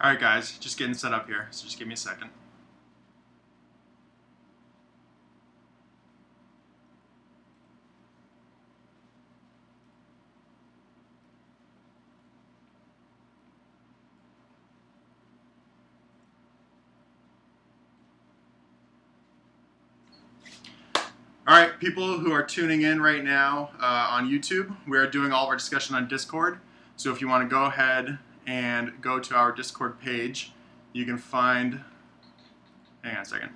Alright guys, just getting set up here, so just give me a second. Alright, people who are tuning in right now on YouTube, we are doing all of our discussion on Discord. So if you want to go ahead and go to our Discord page, you can find, hang on a second.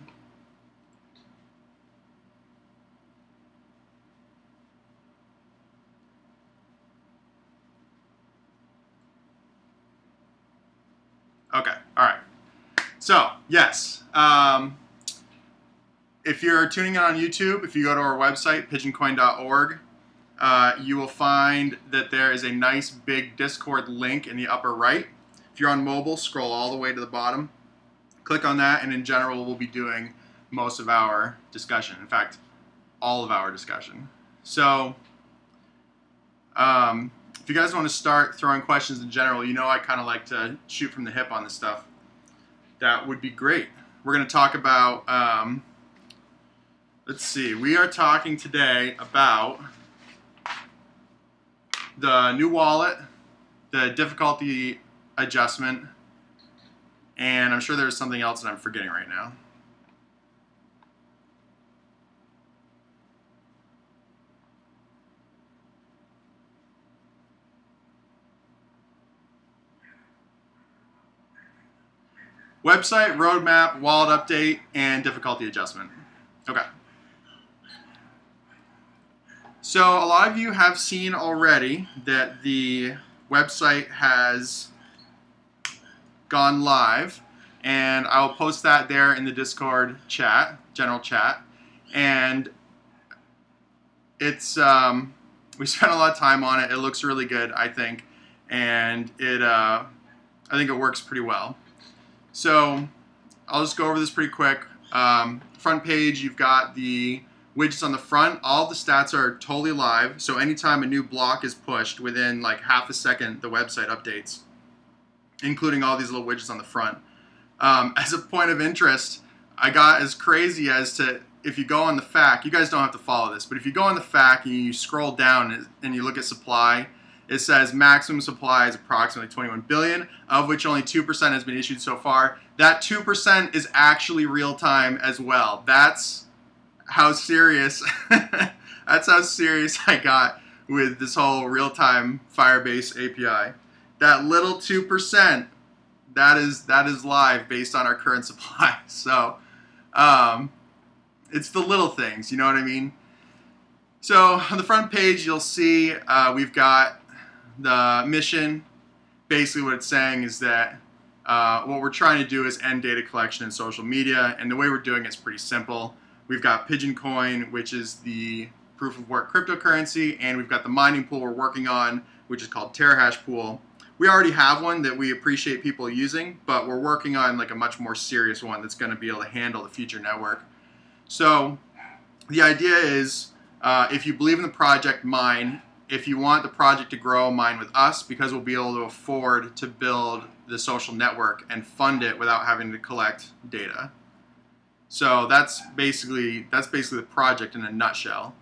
Okay, alright. So, yes. If you're tuning in on YouTube, if you go to our website, pigeoncoin.org, you will find that there is a nice big Discord link in the upper right. If you're on mobile, scroll all the way to the bottom, click on that, and in general, we'll be doing most of our discussion. In fact, all of our discussion. So, if you guys want to start throwing questions in general, you know I kind of like to shoot from the hip on this stuff. That would be great. We're going to talk about, let's see, we are talking today about the new wallet, the difficulty adjustment, and I'm sure there's something else that I'm forgetting right now. Website, roadmap, wallet update, and difficulty adjustment. Okay. So a lot of you have seen already that the website has gone live, and I'll post that there in the Discord chat, general chat, and it's we spent a lot of time on it. It looks really good, I think, and I think it works pretty well. So I'll just go over this pretty quick. Front page, you've got the widgets on the front. All the stats are totally live, so anytime a new block is pushed, within like half a second the website updates, including all these little widgets on the front. As a point of interest, I got as crazy as to, if you go on the FAQ, you guys don't have to follow this, but if you go on the FAQ and you scroll down and you look at supply, it says maximum supply is approximately 21 billion, of which only 2% has been issued so far. That 2% is actually real time as well. That's how serious that's how serious I got with this whole real-time Firebase API. That little 2%, that is live based on our current supply. So it's the little things, you know what I mean? So on the front page, you'll see we've got the mission. Basically what it's saying is that what we're trying to do is end data collection in social media, and the way we're doing it is pretty simple. We've got Pigeoncoin, which is the proof of work cryptocurrency, and we've got the mining pool we're working on, which is called Tarahash pool. We already have one that we appreciate people using, but we're working on like a much more serious one that's going to be able to handle the future network. So the idea is, if you believe in the project, mine. If you want the project to grow, mine with us, because we'll be able to afford to build the social network and fund it without having to collect data. So that's basically the project in a nutshell.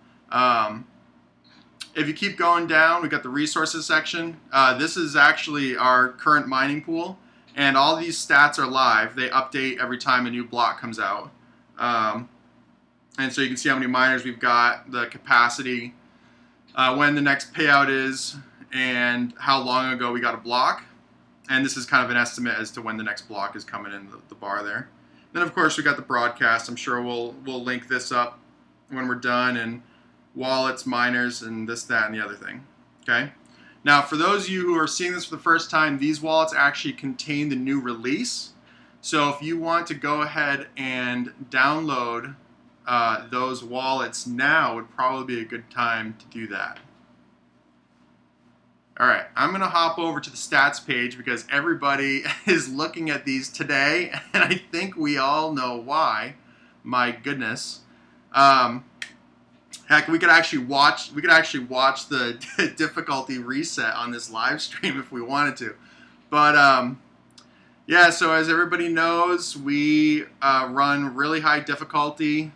If you keep going down, we've got the resources section. This is actually our current mining pool, and all these stats are live. They update every time a new block comes out. And so you can see how many miners we've got, the capacity, when the next payout is, and how long ago we got a block. And this is kind of an estimate as to when the next block is coming in the bar there. Then of course we got the broadcast. I'm sure we'll link this up when we're done, and wallets, miners, and this, that, and the other thing. Okay. Now for those of you who are seeing this for the first time, these wallets actually contain the new release. So if you want to go ahead and download those wallets now, would probably be a good time to do that. Alright, I'm going to hop over to the stats page because everybody is looking at these today, and I think we all know why. My goodness. Heck, we could actually watch the difficulty reset on this live stream if we wanted to. But Yeah, so as everybody knows, we run really high difficulty,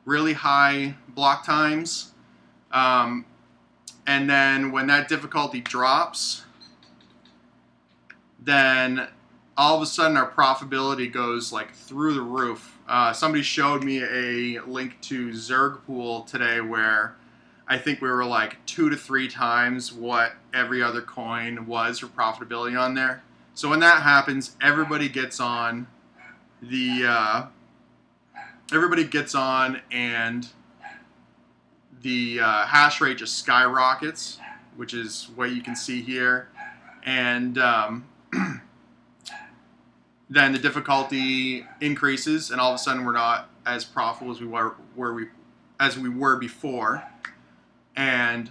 really high block times. And then when that difficulty drops, then all of a sudden our profitability goes like through the roof. Somebody showed me a link to Zerg Pool today where I think we were like 2 to 3 times what every other coin was for profitability on there. So when that happens, everybody gets on and the hash rate just skyrockets, which is what you can see here, and then the difficulty increases, and all of a sudden we're not as profitable as we were before, and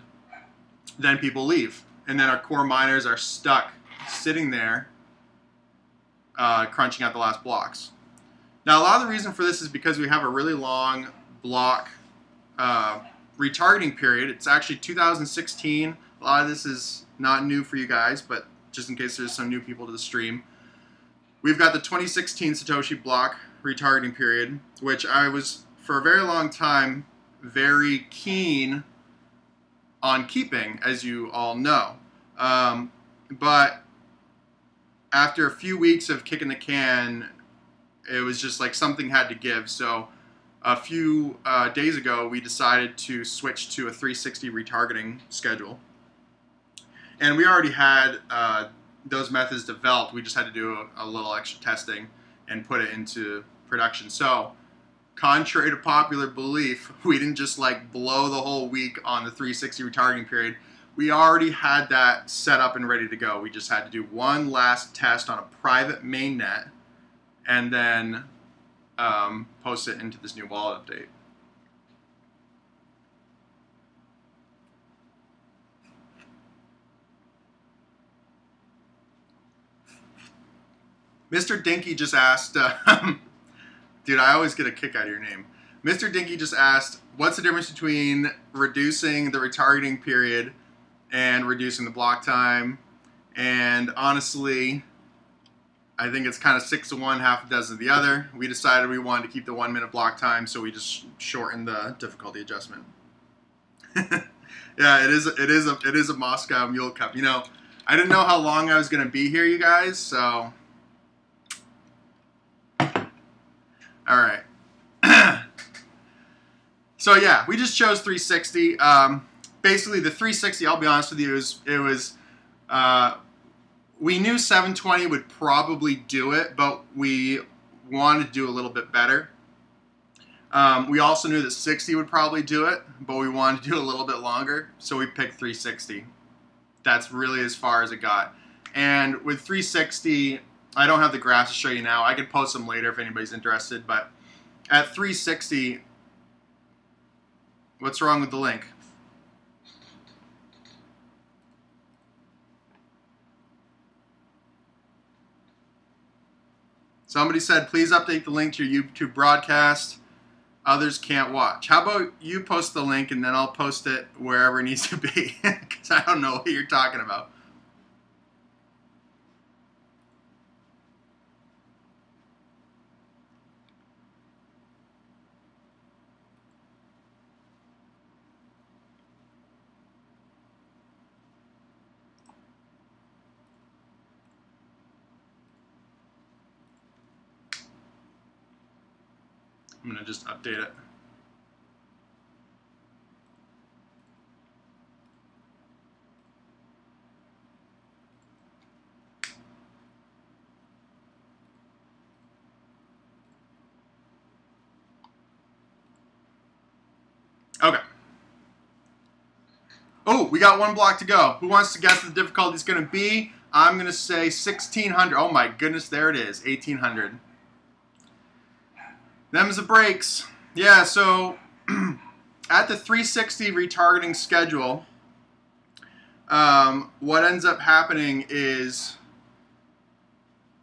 then people leave, and then our core miners are stuck sitting there crunching out the last blocks. Now, a lot of the reason for this is because we have a really long block retargeting period. It's actually 2016. A lot of this is not new for you guys, but just in case there's some new people to the stream. We've got the 2016 Satoshi block retargeting period, which I was, for a very long time, very keen on keeping, as you all know. But after a few weeks of kicking the can, it was just like something had to give. So a few days ago, we decided to switch to a 360 retargeting schedule. And we already had those methods developed. We just had to do a little extra testing and put it into production. So contrary to popular belief, we didn't just like blow the whole week on the 360 retargeting period. We already had that set up and ready to go. We just had to do one last test on a private mainnet and then post it into this new wallet update. Mr. Dinky just asked, dude, I always get a kick out of your name. Mr. Dinky just asked, what's the difference between reducing the retargeting period and reducing the block time? And honestly, I think it's kind of 6 to 1, half a dozen of the other. We decided we wanted to keep the 1 minute block time, so we just shortened the difficulty adjustment. Yeah, it is a Moscow Mule Cup. You know, I didn't know how long I was gonna be here, you guys. So, all right. So yeah, we just chose 360. Basically, the 360, I'll be honest with you, we knew 720 would probably do it, but we wanted to do a little bit better. We also knew that 60 would probably do it, but we wanted to do a little bit longer, so we picked 360. That's really as far as it got. And with 360, I don't have the graphs to show you now. I could post them later if anybody's interested, but at 360, what's wrong with the link? Somebody said, please update the link to your YouTube broadcast. Others can't watch. How about you post the link and then I'll post it wherever it needs to be, because I don't know what you're talking about. I'm going to just update it. Okay. Oh, we got 1 block to go. Who wants to guess what the difficulty is going to be? I'm going to say 1600. Oh my goodness, there it is, 1800. Them's the breaks. Yeah, so at the 360 retargeting schedule, what ends up happening is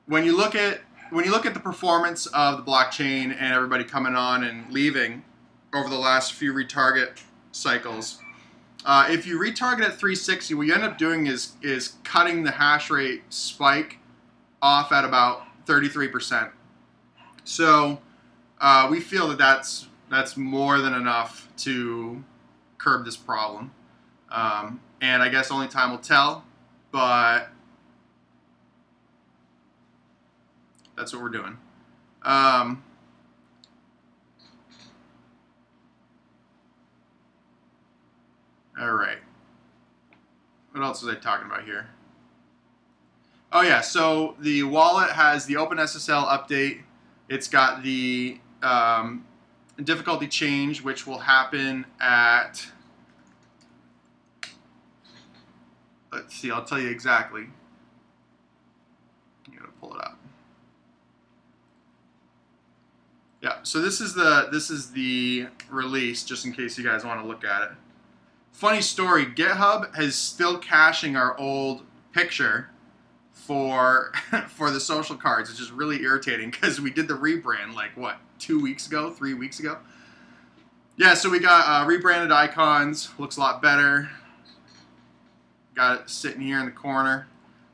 when you look at the performance of the blockchain and everybody coming on and leaving over the last few retarget cycles, if you retarget at 360, what you end up doing is cutting the hash rate spike off at about 33%. So we feel that that's more than enough to curb this problem. And I guess only time will tell, but that's what we're doing. All right. What else was I talking about here? Oh yeah, so the wallet has the OpenSSL update. It's got the difficulty change, which will happen at, let's see, I'll tell you exactly. I'm gonna pull it up. Yeah, so this is the release, just in case you guys want to look at it. Funny story, GitHub is still caching our old picture for the social cards, which is really irritating because we did the rebrand like what, 2 weeks ago, 3 weeks ago. Yeah, so we got rebranded icons, looks a lot better. Got it sitting here in the corner.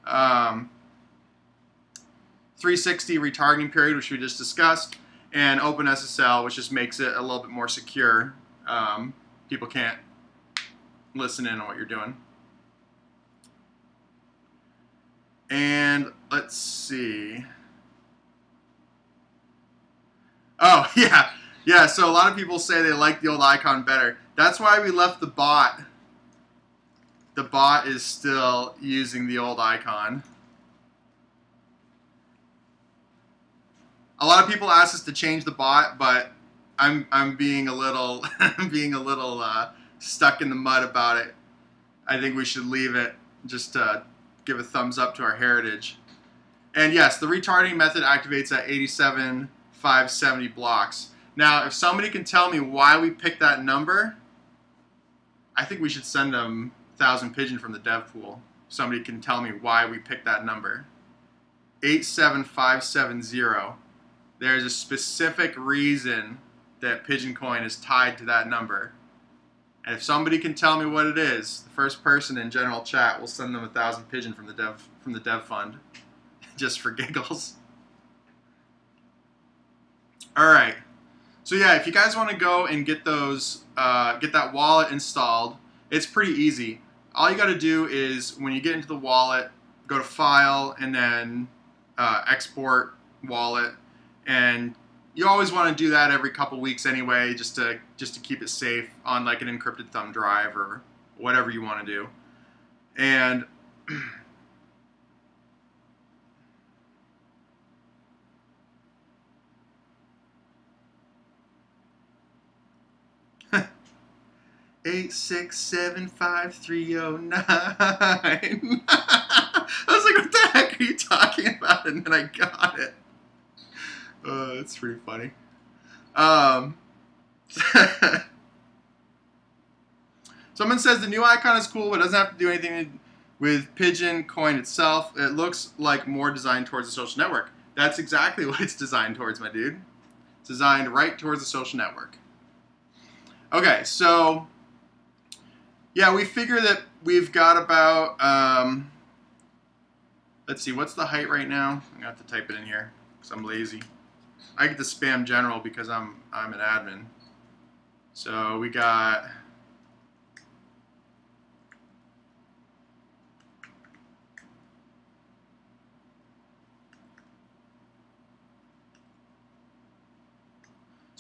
360 retargeting period, which we just discussed, and OpenSSL, which just makes it a little bit more secure. People can't listen in on what you're doing. And let's see. Oh, yeah. Yeah, so a lot of people say they like the old icon better. That's why we left the bot. The bot is still using the old icon. A lot of people ask us to change the bot, but I'm being a little stuck in the mud about it. I think we should leave it, just to give a thumbs up to our heritage. And yes, the retargeting method activates at 87,570 blocks. Now, if somebody can tell me why we picked that number, I think we should send them 1,000 pigeon from the dev pool. Somebody can tell me why we picked that number. 87570. There's a specific reason that Pigeoncoin is tied to that number. And if somebody can tell me what it is, the first person in general chat will send them 1,000 pigeon from the dev fund, just for giggles. All right. So yeah, if you guys want to go and get those, get that wallet installed, it's pretty easy. All you got to do is when you get into the wallet, go to File and then Export Wallet, and you always want to do that every couple weeks anyway, just to keep it safe on like an encrypted thumb drive or whatever you want to do. And Eight, 6, 7, 5, 3, 0, 9. I was like, what the heck are you talking about? And then I got it. It's pretty funny. Someone says the new icon is cool, but doesn't have to do anything with Pigeoncoin itself. It looks like more designed towards the social network. That's exactly what it's designed towards, my dude. It's designed right towards the social network. Okay, so yeah, we figure that we've got about, let's see, what's the height right now? I'm gonna have to type it in here because I'm lazy. I get the spam general because I'm an admin. So we got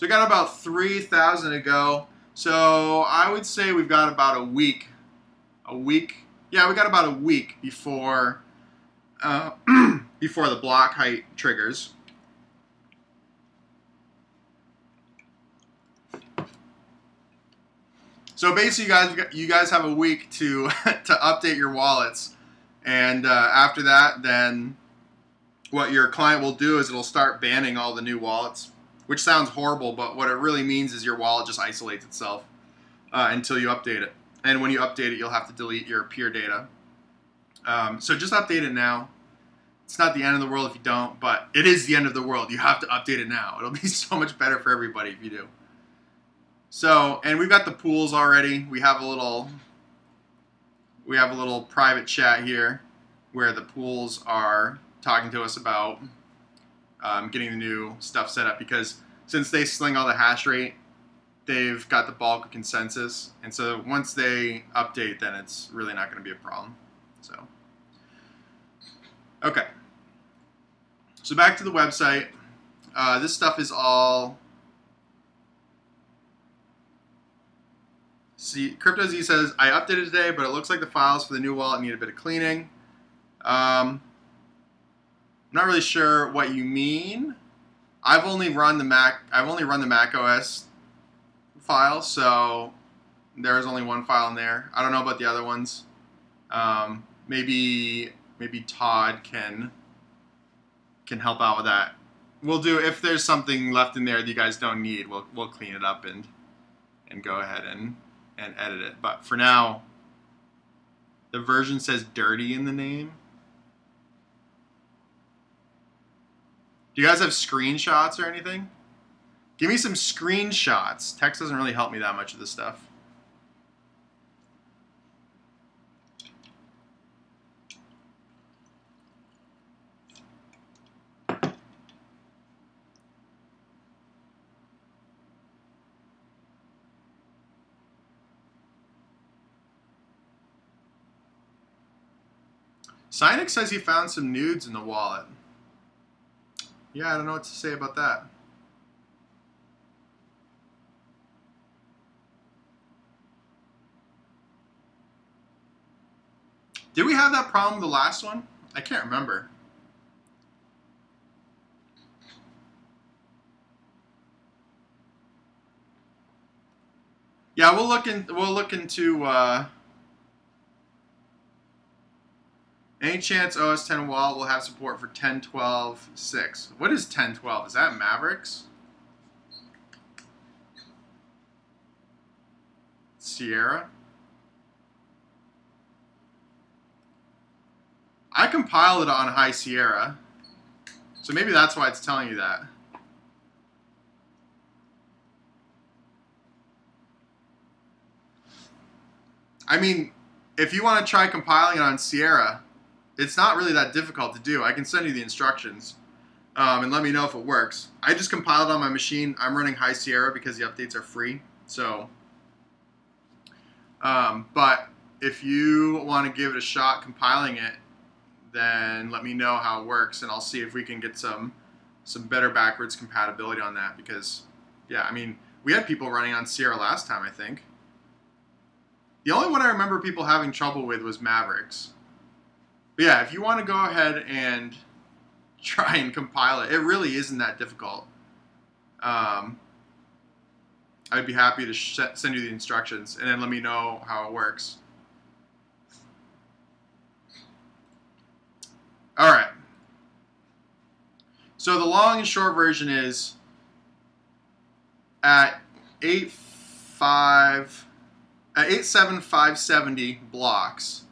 about 3,000 to go. So I would say we've got about a week. Yeah, we got about a week before before the block height triggers. So basically, you guys have a week to to update your wallets, and after that, then what your client will do is it'll start banning all the new wallets, which sounds horrible, but what it really means is your wallet just isolates itself until you update it. And when you update it, you'll have to delete your peer data. So just update it now. It's not the end of the world if you don't, but it is the end of the world. You have to update it now. It'll be so much better for everybody if you do. So, and we've got the pools already. We have a little private chat here where the pools are talking to us about getting the new stuff set up, because since they sling all the hash rate, they've got the bulk of consensus, and so once they update, then it's really not going to be a problem. So, okay. So back to the website. This stuff is all. See, CryptoZ says, I updated today, but it looks like the files for the new wallet need a bit of cleaning. I'm not really sure what you mean. I've only run the Mac OS file, so there's only one file in there. I don't know about the other ones. Maybe Todd can help out with that. We'll do, if there's something left in there that you guys don't need, we'll clean it up and go ahead and edit it. But for now, the version says dirty in the name. Do you guys have screenshots or anything? Give me some screenshots. Text doesn't really help me that much with this stuff. Cynic says he found some nudes in the wallet. Yeah, I don't know what to say about that. Did we have that problem with the last one? I can't remember. Yeah, we'll look into any chance OS X wallet will have support for 10.12.6. What is 10.12? Is that Mavericks? Sierra? I compiled it on High Sierra, so maybe that's why it's telling you that. I mean, if you want to try compiling it on Sierra, it's not really that difficult to do. I can send you the instructions and let me know if it works. I just compiled it on my machine. I'm running High Sierra because the updates are free. So, but if you want to give it a shot compiling it, then let me know how it works, and I'll see if we can get some better backwards compatibility on that. Because, yeah, I mean, we had people running on Sierra last time, I think. The only one I remember people having trouble with was Mavericks. But yeah, if you want to go ahead and try and compile it, it really isn't that difficult. I'd be happy to send you the instructions, and then let me know how it works. All right. So the long and short version is at 87570 blocks,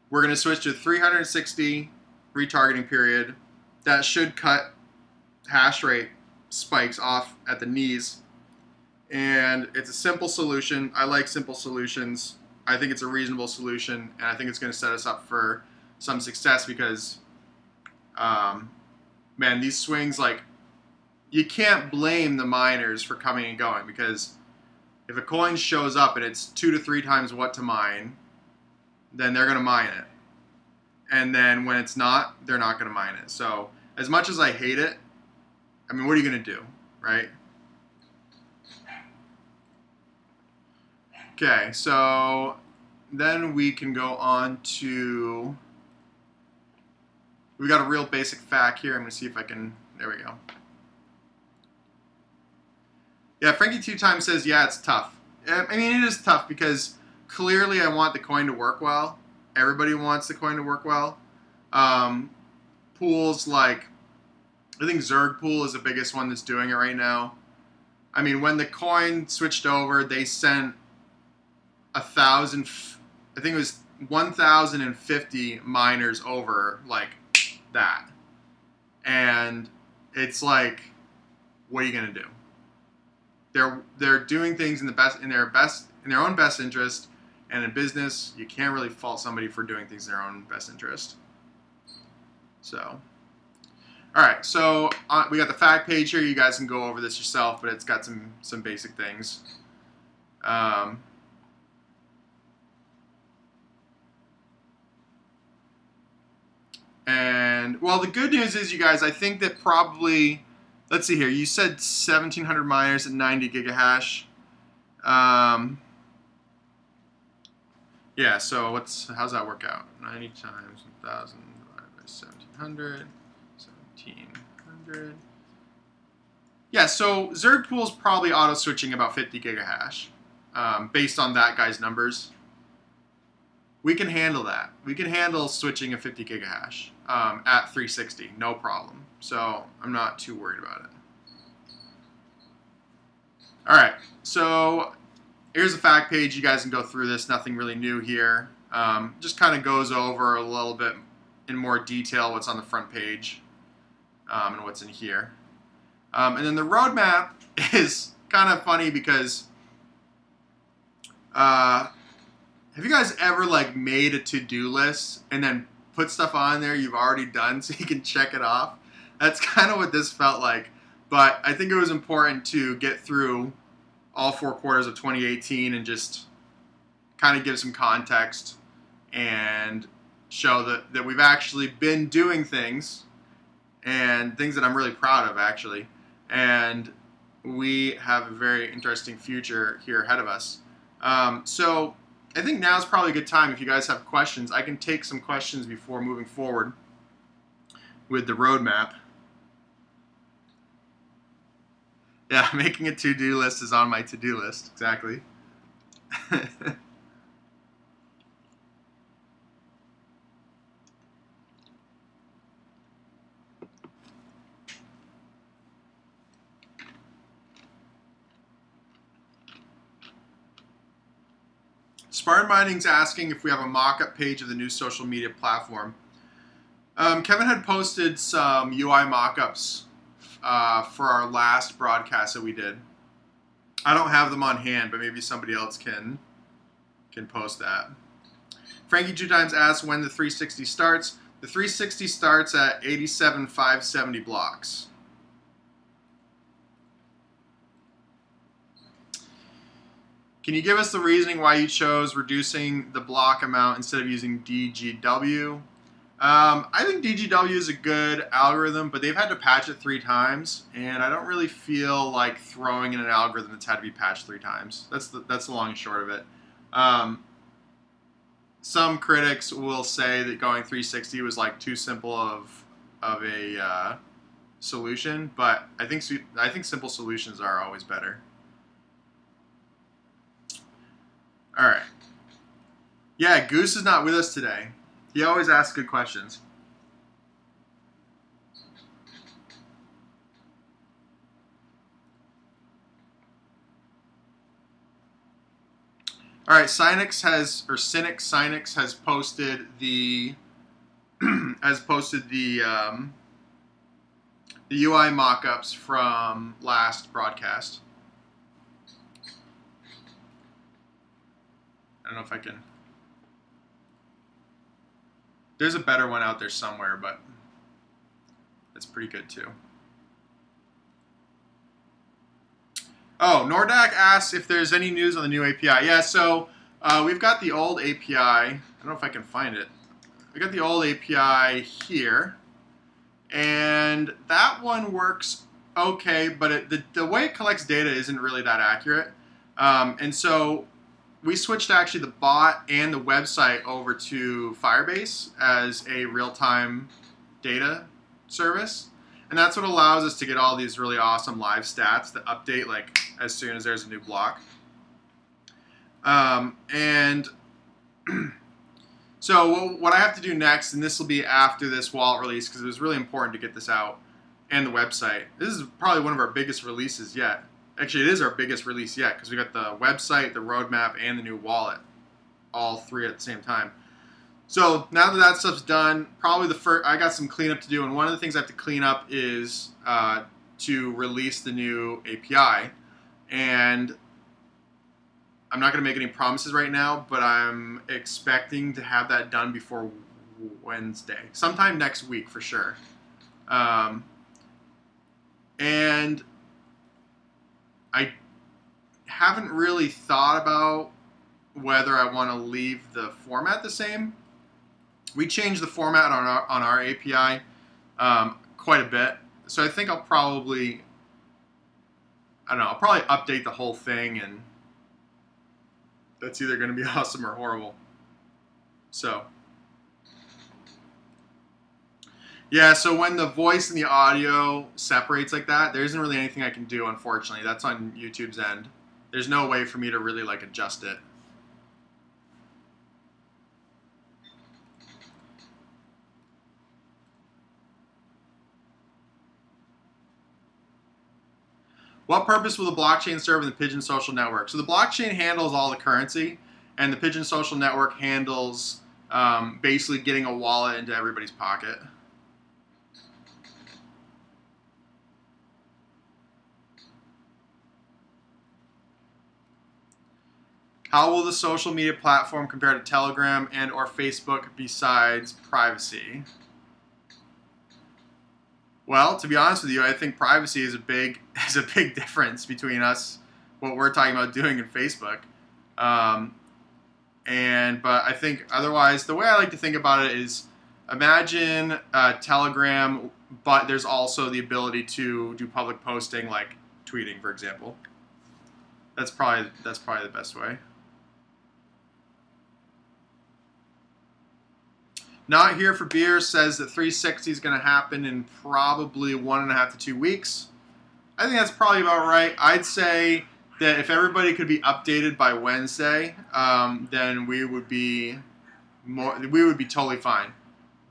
we're going to switch to 360 retargeting period. That should cut hash rate spikes off at the knees. And it's a simple solution. I like simple solutions. I think it's a reasonable solution, and I think it's going to set us up for some success because, man, these swings, like, you can't blame the miners for coming and going, because if a coin shows up and it's 2 to 3 times what to mine, then they're going to mine it. And then when it's not, they're not going to mine it. So as much as I hate it, I mean, what are you going to do, right? Okay, so then we can go on to, we got a real basic fact here. I'm going to see if I can, there we go. Yeah, Frankie 2 times says, yeah, it's tough. I mean, it is tough because clearly I want the coin to work well. Everybody wants the coin to work well. Pools like, I think Zerg Pool is the biggest one that's doing it right now. I mean, when the coin switched over, they sent 1,000, I think it was 1,050 miners over like that. And it's like, what are you gonna do? They're doing things in their own best interest, and in business, you can't really fault somebody for doing things in their own best interest. So, All right, so we got the fact page here. You guys can go over this yourself, but it's got some basic things. And well, the good news is, you guys, I think that probably, let's see here. You said 1,700 miners at 90 gigahash. Yeah. So how's that work out? 90 times 1,000 divided by 1,700. 1,700. Yeah. So Zerg is probably auto switching about 50 gigahash, based on that guy's numbers. We can handle that. We can handle switching a 50 gigahash at 360, no problem. So I'm not too worried about it. All right, so here's the fact page. You guys can go through this. Nothing really new here. Just kind of goes over a little bit in more detail what's on the front page and what's in here. And then the roadmap is kind of funny because have you guys ever like made a to-do list and then put stuff on there you've already done so you can check it off? That's kind of what this felt like. But I think it was important to get through all 4 quarters of 2018 and just kind of give some context and show that we've actually been doing things, and things that I'm really proud of, actually. And we have a very interesting future here ahead of us. So I think now is probably a good time if you guys have questions. I can take some questions before moving forward with the roadmap. Yeah, making a to-do list is on my to-do list, exactly. Spartan Mining's asking if we have a mock-up page of the new social media platform. Kevin had posted some UI mock-ups for our last broadcast that we did. I don't have them on hand, but maybe somebody else can post that. Frankie 2x asks when the 360 starts. The 360 starts at 87,570 blocks. Can you give us the reasoning why you chose reducing the block amount instead of using DGW? I think DGW is a good algorithm, but they've had to patch it 3 times, and I don't really feel like throwing in an algorithm that's had to be patched 3 times. That's the long and short of it. Some critics will say that going 360 was like too simple of a solution, but I think simple solutions are always better. All right. Yeah, Goose is not with us today. He always asks good questions. All right, Cynix has posted the the UI mockups from last broadcast. I don't know if I can. There's a better one out there somewhere, but it's pretty good too. Oh, Nordak asks if there's any news on the new API. Yeah, so we've got the old API. I don't know if I can find it. We got the old API here, and that one works okay, but the way it collects data isn't really that accurate. And so we switched actually the bot and the website over to Firebase as a real-time data service. And that's what allows us to get all these really awesome live stats that update like as soon as there's a new block. And so what I have to do next, and this will be after this wallet release because it was really important to get this out, and the website. This is probably one of our biggest releases yet. Actually, it is our biggest release yet because we got the website, the roadmap, and the new wallet, all 3 at the same time. So now that stuff's done, probably I got some cleanup to do, and one of the things I have to clean up is to release the new API. And I'm not going to make any promises right now, but I'm expecting to have that done before Wednesday, sometime next week for sure. And I haven't really thought about whether I want to leave the format the same. We changed the format on our API quite a bit, so I think I'll probably, I don't know, I'll probably update the whole thing, and that's either going to be awesome or horrible. So yeah, so when the voice and the audio separates like that, there isn't really anything I can do, unfortunately. That's on YouTube's end. There's no way for me to really like adjust it. What purpose will the blockchain serve in the Pigeon social network? So the blockchain handles all the currency, and the Pigeon social network handles basically getting a wallet into everybody's pocket. How will the social media platform compare to Telegram and or Facebook besides privacy? Well, to be honest with you, I think privacy is a big difference between us, what we're talking about doing in Facebook. But I think otherwise, the way I like to think about it is, imagine Telegram, but there's also the ability to do public posting, like tweeting, for example. That's probably the best way. Not Here for Beer says that 360 is going to happen in probably 1.5 to 2 weeks. I think that's probably about right. I'd say that if everybody could be updated by Wednesday, then we would be totally fine.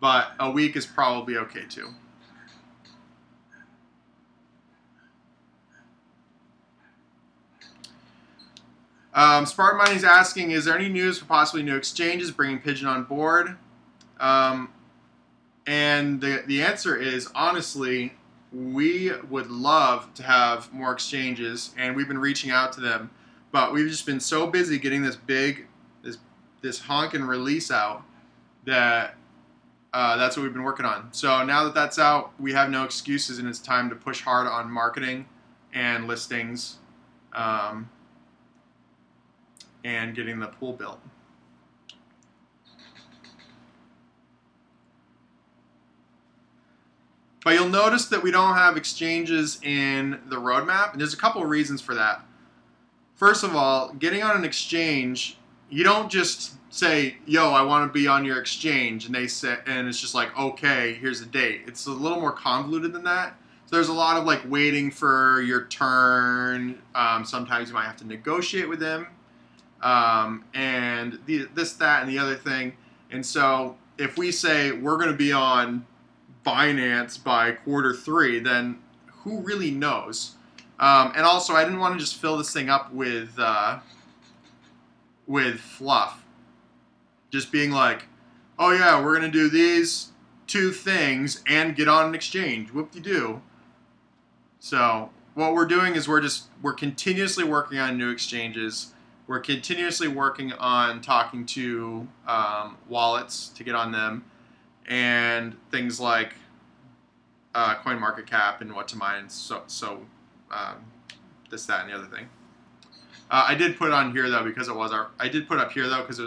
But a week is probably okay too. Spartan Mining is asking, is there any news for possibly new exchanges bringing Pigeon on board? And the answer is, honestly, we would love to have more exchanges, and we've been reaching out to them, but we've just been so busy getting this honkin' release out that that's what we've been working on. So now that that's out, we have no excuses, and it's time to push hard on marketing and listings, and getting the pool built. But you'll notice that we don't have exchanges in the roadmap, and there's a couple of reasons for that. First of all, getting on an exchange, you don't just say, yo, I want to be on your exchange, and it's just like, okay, here's a date. It's a little more convoluted than that. So there's a lot of like waiting for your turn. Sometimes you might have to negotiate with them, and this, that, and the other thing. And so if we say we're going to be on Binance by Q3, then who really knows? And also, I didn't want to just fill this thing up with fluff. Just being like, oh yeah, we're going to do these 2 things and get on an exchange. Whoop-de-doo. So what we're doing is we're continuously working on new exchanges. We're continuously working on talking to wallets to get on them, and things like CoinMarketCap and what to mine, this, that, and the other thing. I did put it on here though because it was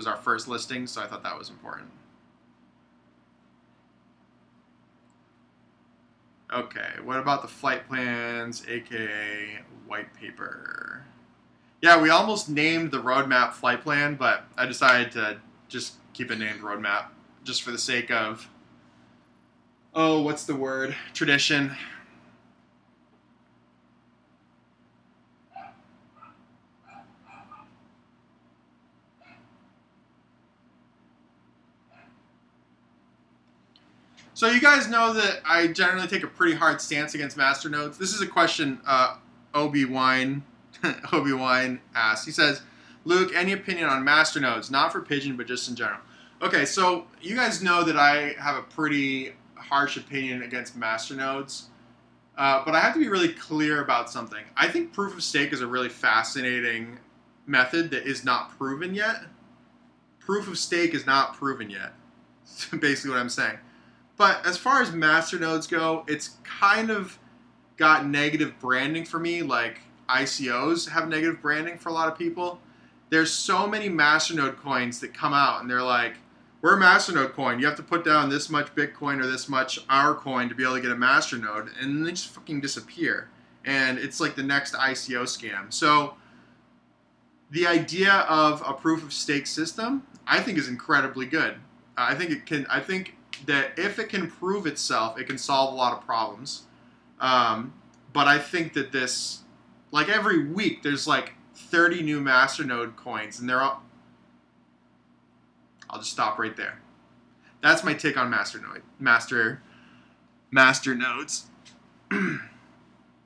our first listing, so I thought that was important. Okay, what about the flight plans, aka white paper? Yeah, we almost named the roadmap flight plan, but I decided to just keep it named roadmap, just for the sake of, oh, what's the word? Tradition. So you guys know that I generally take a pretty hard stance against Masternodes. This is a question Obi-Wan asked. He says, Luke, any opinion on Masternodes? Not for Pigeon, but just in general. Okay, so you guys know that I have a pretty harsh opinion against Masternodes. But I have to be really clear about something. I think proof of stake is a really fascinating method that is not proven yet. Proof of stake is not proven yet. Basically what I'm saying. But as far as masternodes go, it's kind of got negative branding for me. Like ICOs have negative branding for a lot of people. There's so many masternode coins that come out and they're like, we're a masternode coin. You have to put down this much Bitcoin or this much our coin to be able to get a masternode, and they just fucking disappear. And it's like the next ICO scam. So the idea of a proof of stake system, I think, is incredibly good. I think that if it can prove itself, it can solve a lot of problems. But I think that this, like every week, there's like 30 new masternode coins, and they're all. I'll just stop right there. That's my take on masternodes.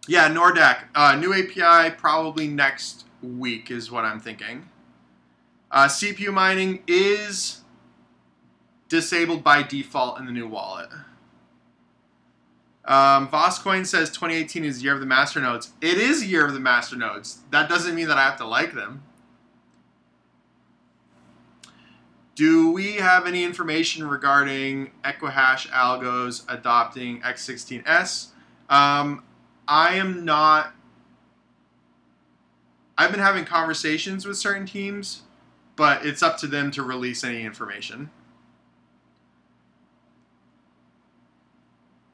Yeah, Nordac, new API probably next week is what I'm thinking. CPU mining is disabled by default in the new wallet. Voscoin says 2018 is the year of the masternodes. It is a year of the masternodes. That doesn't mean that I have to like them. Do we have any information regarding Equihash algos adopting X16S? I am not. I've been having conversations with certain teams, but it's up to them to release any information.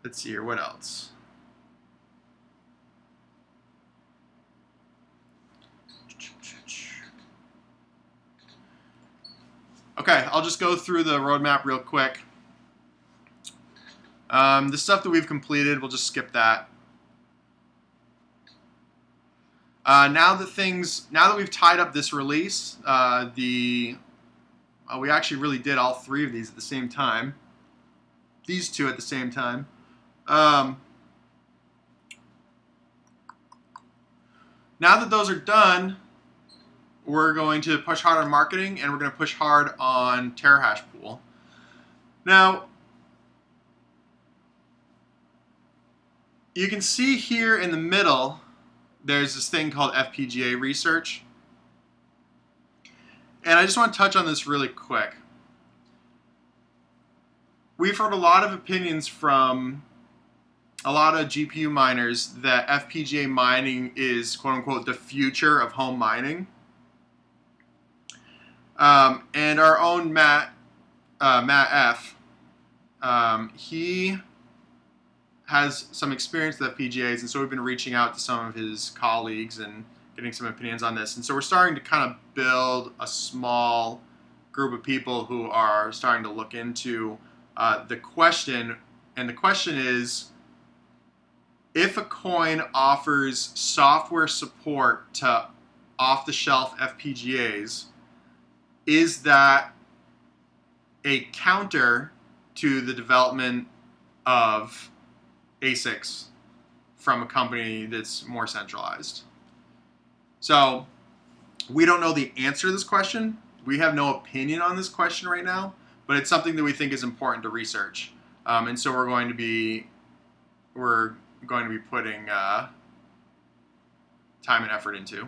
Let's see here, what else? Okay, I'll just go through the roadmap real quick. The stuff that we've completed, we'll just skip that. Now that we've tied up this release, we actually really did all three of these at the same time. These two at the same time. Now that those are done, we're going to push hard on marketing, and we're going to push hard on Tarahash pool. Now, you can see here in the middle, there's this thing called FPGA research. And I just want to touch on this really quick. We've heard a lot of opinions from a lot of GPU miners that FPGA mining is, quote-unquote, the future of home mining. And our own Matt F., he has some experience with FPGAs, and so we've been reaching out to some of his colleagues and getting some opinions on this. And so we're starting to kind of build a small group of people who are starting to look into the question. And the question is, if a coin offers software support to off-the-shelf FPGAs, is that a counter to the development of ASICs from a company that's more centralized? So we don't know the answer to this question. We have no opinion on this question right now, but it's something that we think is important to research. And so we're going to be putting time and effort into.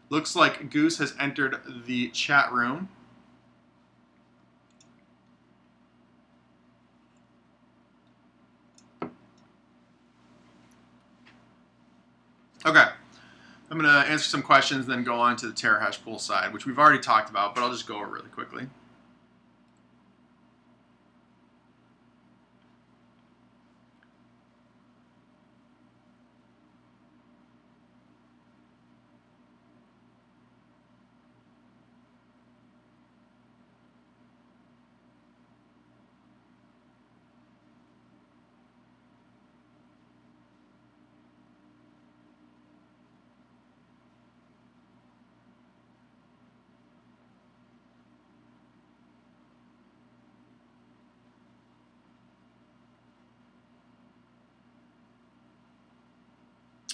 Looks like Goose has entered the chat room. Okay, I'm going to answer some questions, then go on to the Tarahash pool side, which we've already talked about, but I'll just go over really quickly.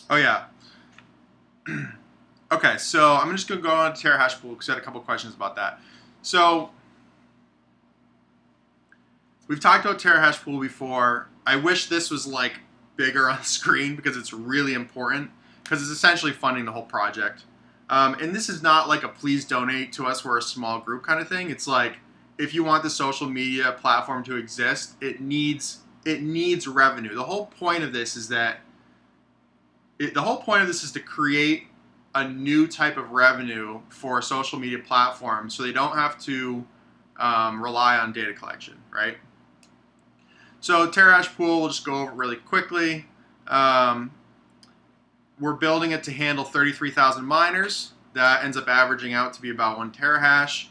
Oh, yeah. Okay, so I'm just going to go on to Tarahash pool because I had a couple questions about that. So we've talked about Tarahash pool before. I wish this was like bigger on the screen because it's really important, because it's essentially funding the whole project. And this is not like a please donate to us, we're a small group kind of thing. It's like, if you want the social media platform to exist, it needs revenue. The whole point of this is that to create a new type of revenue for social media platforms, so they don't have to rely on data collection, right? So Tarahash pool, we'll just go over it really quickly. We're building it to handle 33,000 miners. That ends up averaging out to be about 1 terahash.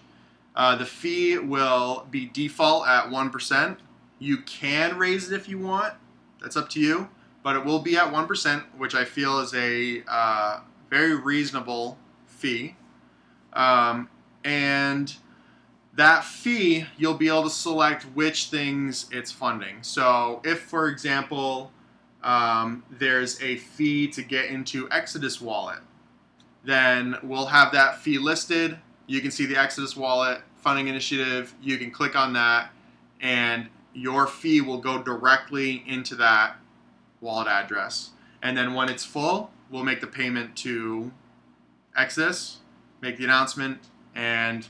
The fee will be default at 1%. You can raise it if you want. That's up to you. But it will be at 1%, which I feel is a very reasonable fee. And that fee, you'll be able to select which things it's funding. So if, for example, there's a fee to get into Exodus wallet, then we'll have that fee listed. You can see the Exodus wallet funding initiative. You can click on that, and your fee will go directly into that wallet address. And then when it's full, we'll make the payment to Exodus, make the announcement, and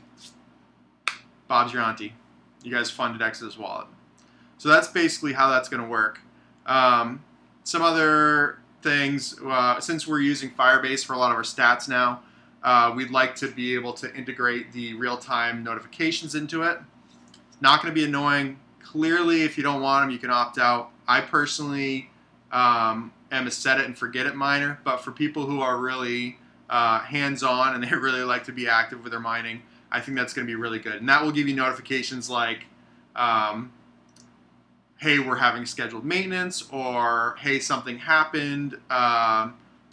Bob's your auntie. You guys funded Exodus wallet. So that's basically how that's going to work. Some other things, since we're using Firebase for a lot of our stats now, we'd like to be able to integrate the real-time notifications into it. It's not going to be annoying. Clearly, if you don't want them, you can opt out. I personally am a set it and forget it miner, but for people who are really hands-on and they really like to be active with their mining, I think that's going to be really good. And that will give you notifications like, hey, we're having scheduled maintenance, or hey, something happened,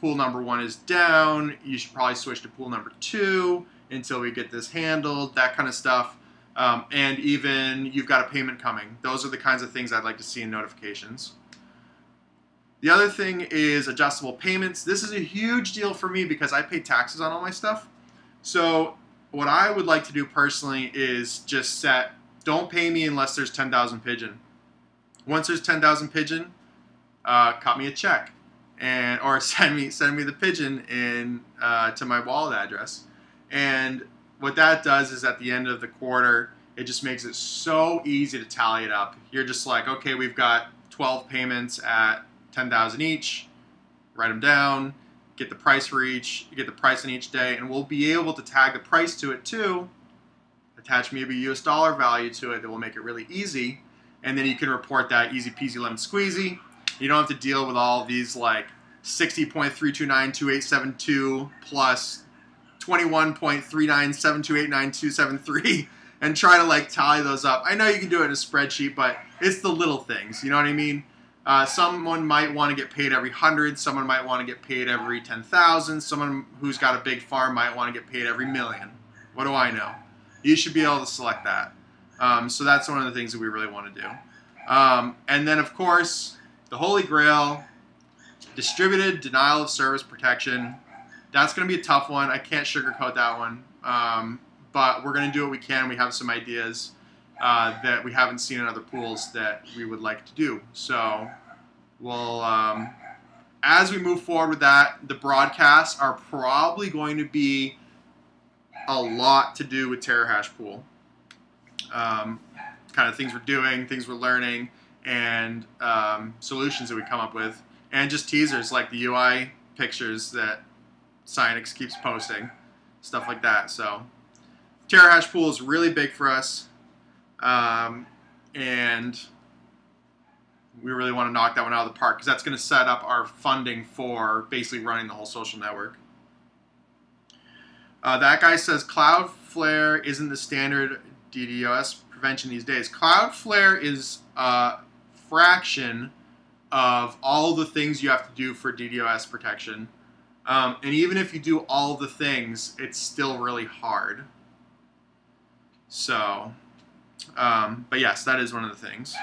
pool number 1 is down, you should probably switch to pool number 2 until we get this handled, that kind of stuff. And even you've got a payment coming. Those are the kinds of things I'd like to see in notifications. The other thing is adjustable payments. This is a huge deal for me because I pay taxes on all my stuff. So what I would like to do personally is just set, don't pay me unless there's 10,000 pigeon. Once there's 10,000 pigeon, cut me a check, or send me the pigeon in to my wallet address. And what that does is at the end of the quarter, it just makes it so easy to tally it up. You're just like, okay, we've got 12 payments at 10,000 each. Write them down. Get the price for each. You get the price on each day, and we'll be able to tag the price to it too. Attach maybe a US dollar value to it that will make it really easy. And then you can report that easy peasy lemon squeezy. You don't have to deal with all these like 60.3292872 plus 21.3972899273 and try to like tally those up. I know you can do it in a spreadsheet, but it's the little things. You know what I mean? Someone might want to get paid every 100. Someone might want to get paid every 10,000. Someone who's got a big farm might want to get paid every million. What do I know? You should be able to select that. So that's one of the things that we really want to do. And then, of course, the Holy Grail, distributed denial of service protection. That's going to be a tough one. I can't sugarcoat that one. But we're going to do what we can. We have some ideas that we haven't seen in other pools that we would like to do. So we'll, as we move forward with that, the broadcasts are probably going to be a lot to do with Tarahash pool. Kind of things we're doing, things we're learning, and solutions that we come up with, and just teasers like the UI pictures that Cyanix keeps posting, stuff like that. So Tarahash pool is really big for us, and we really want to knock that one out of the park because that's going to set up our funding for basically running the whole social network. That guy says CloudFlare isn't the standard DDoS prevention these days. CloudFlare is a fraction of all the things you have to do for DDoS protection. And even if you do all the things, it's still really hard. So, but yes, that is one of the things.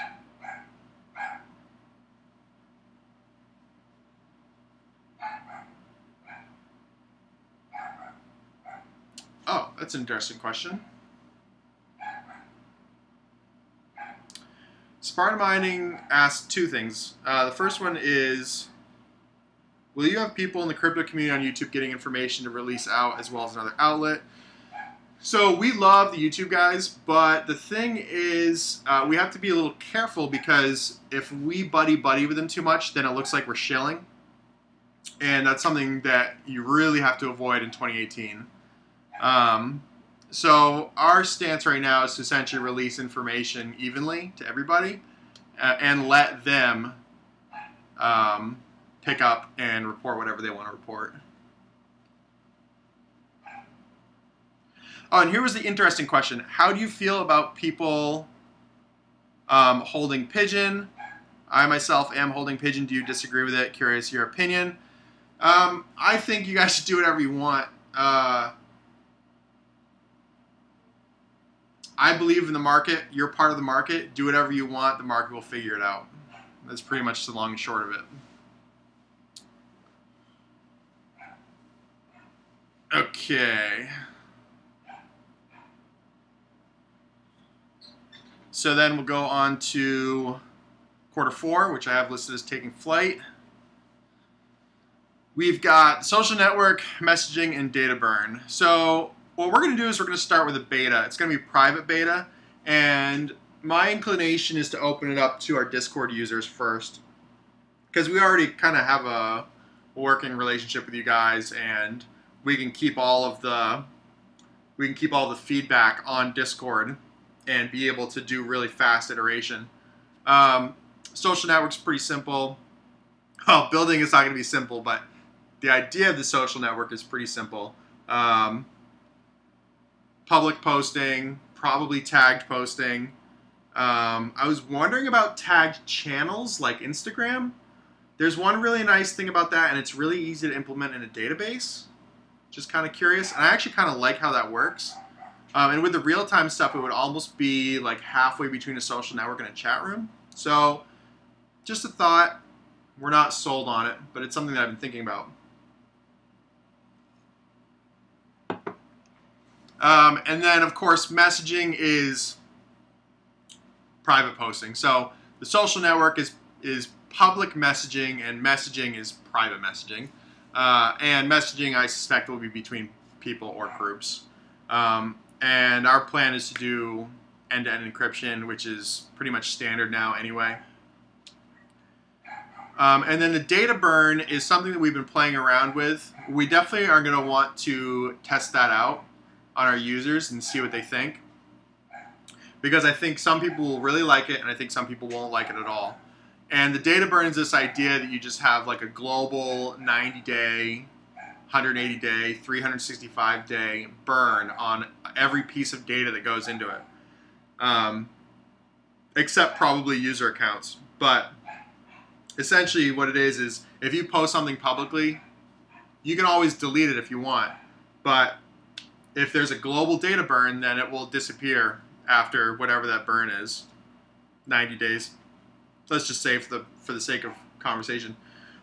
Oh, that's an interesting question. Sparta Mining asked two things. The first one is, Will you have people in the crypto community on YouTube getting information to release out as well as another outlet? So we love the YouTube guys, but the thing is, we have to be a little careful because if we buddy with them too much, then it looks like we're shilling. And that's something that you really have to avoid in 2018. So our stance right now is to essentially release information evenly to everybody and let them pick up and report whatever they want to report. Oh, and here was the interesting question. How do you feel about people holding Pigeon? I myself am holding Pigeon. Do you disagree with it? Curious your opinion. I think you guys should do whatever you want. I believe in the market. You're part of the market. Do whatever you want. The market will figure it out. That's pretty much the long and short of it. Okay. So then we'll go on to Q4, which I have listed as taking flight. We've got social network, messaging, and data burn. So what we're going to do is we're going to start with a beta. It's going to be private beta, and my inclination is to open it up to our Discord users first, because we already kind of have a working relationship with you guys, and we can keep all of the feedback on Discord and be able to do really fast iteration. Social network's pretty simple. Well, building is not going to be simple, but the idea of the social network is pretty simple. Public posting, probably tagged posting. I was wondering about tagged channels like Instagram. There's one really nice thing about that, and it's really easy to implement in a database. Just kind of curious. And I actually kind of like how that works. And with the real-time stuff, it would almost be like halfway between a social network and a chat room. So just a thought. We're not sold on it, but it's something that I've been thinking about. And then, of course, messaging is private posting. So the social network is public messaging, and messaging is private messaging. And messaging, I suspect, will be between people or groups. And our plan is to do end-to-end encryption, which is pretty much standard now anyway. And then the data burn is something that we've been playing around with. We definitely are going to want to test that out on our users and see what they think. Because I think some people will really like it, and I think some people won't like it at all. And the data burn is this idea that you just have like a global 90-day, 180-day, 365-day burn on every piece of data that goes into it. Except probably user accounts. But essentially what it is if you post something publicly, you can always delete it if you want. But if there's a global data burn, then it will disappear after whatever that burn is, 90 days. Let's just say for the sake of conversation.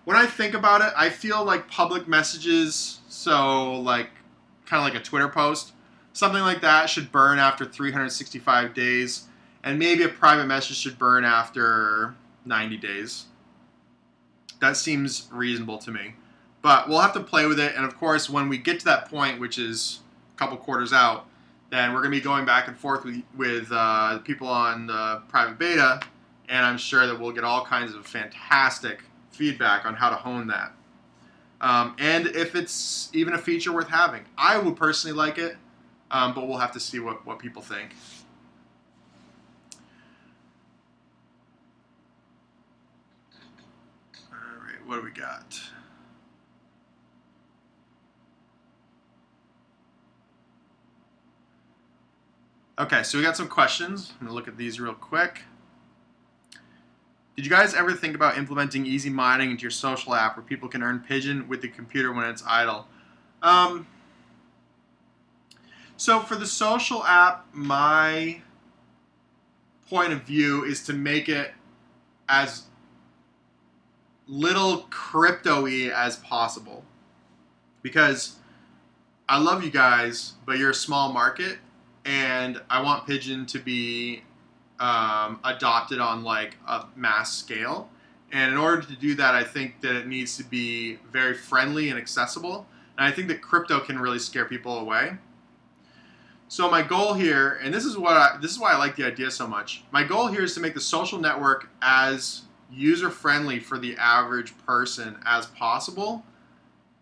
When I think about it, I feel like public messages, so like kind of like a Twitter post, something like that should burn after 365 days, and maybe a private message should burn after 90 days. That seems reasonable to me. But we'll have to play with it, and of course, when we get to that point, which is a couple quarters out, then we're going to be going back and forth with people on the private beta, and I'm sure that we'll get all kinds of fantastic feedback on how to hone that. And if it's even a feature worth having. I would personally like it, but we'll have to see what people think. All right, what do we got? Okay, so we got some questions. I'm going to look at these real quick. Did you guys ever think about implementing easy mining into your social app where people can earn Pigeon with the computer when it's idle? So for the social app, my point of view is to make it as little crypto-y as possible. Because I love you guys, but you're a small market, and I want Pigeon to be adopted on like a mass scale. And in order to do that, I think that it needs to be very friendly and accessible. And I think that crypto can really scare people away. So my goal here, and this is why I like the idea so much. My goal here is to make the social network as user-friendly for the average person as possible.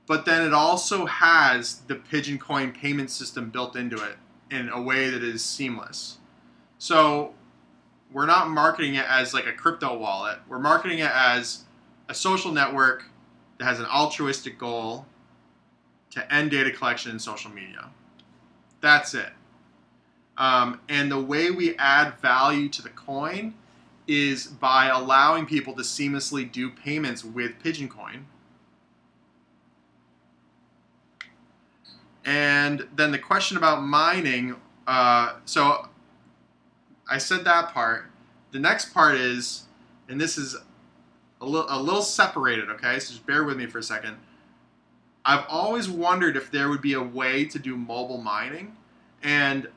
But then it also has the Pigeoncoin payment system built into it in a way that is seamless. So we're not marketing it as like a crypto wallet. We're marketing it as a social network that has an altruistic goal to end data collection in social media. That's it. And the way we add value to the coin is by allowing people to seamlessly do payments with Pigeoncoin. And then the question about mining, so I said that part. The next part is, and this is a little separated, okay? So just bear with me for a second. I've always wondered if there would be a way to do mobile mining, and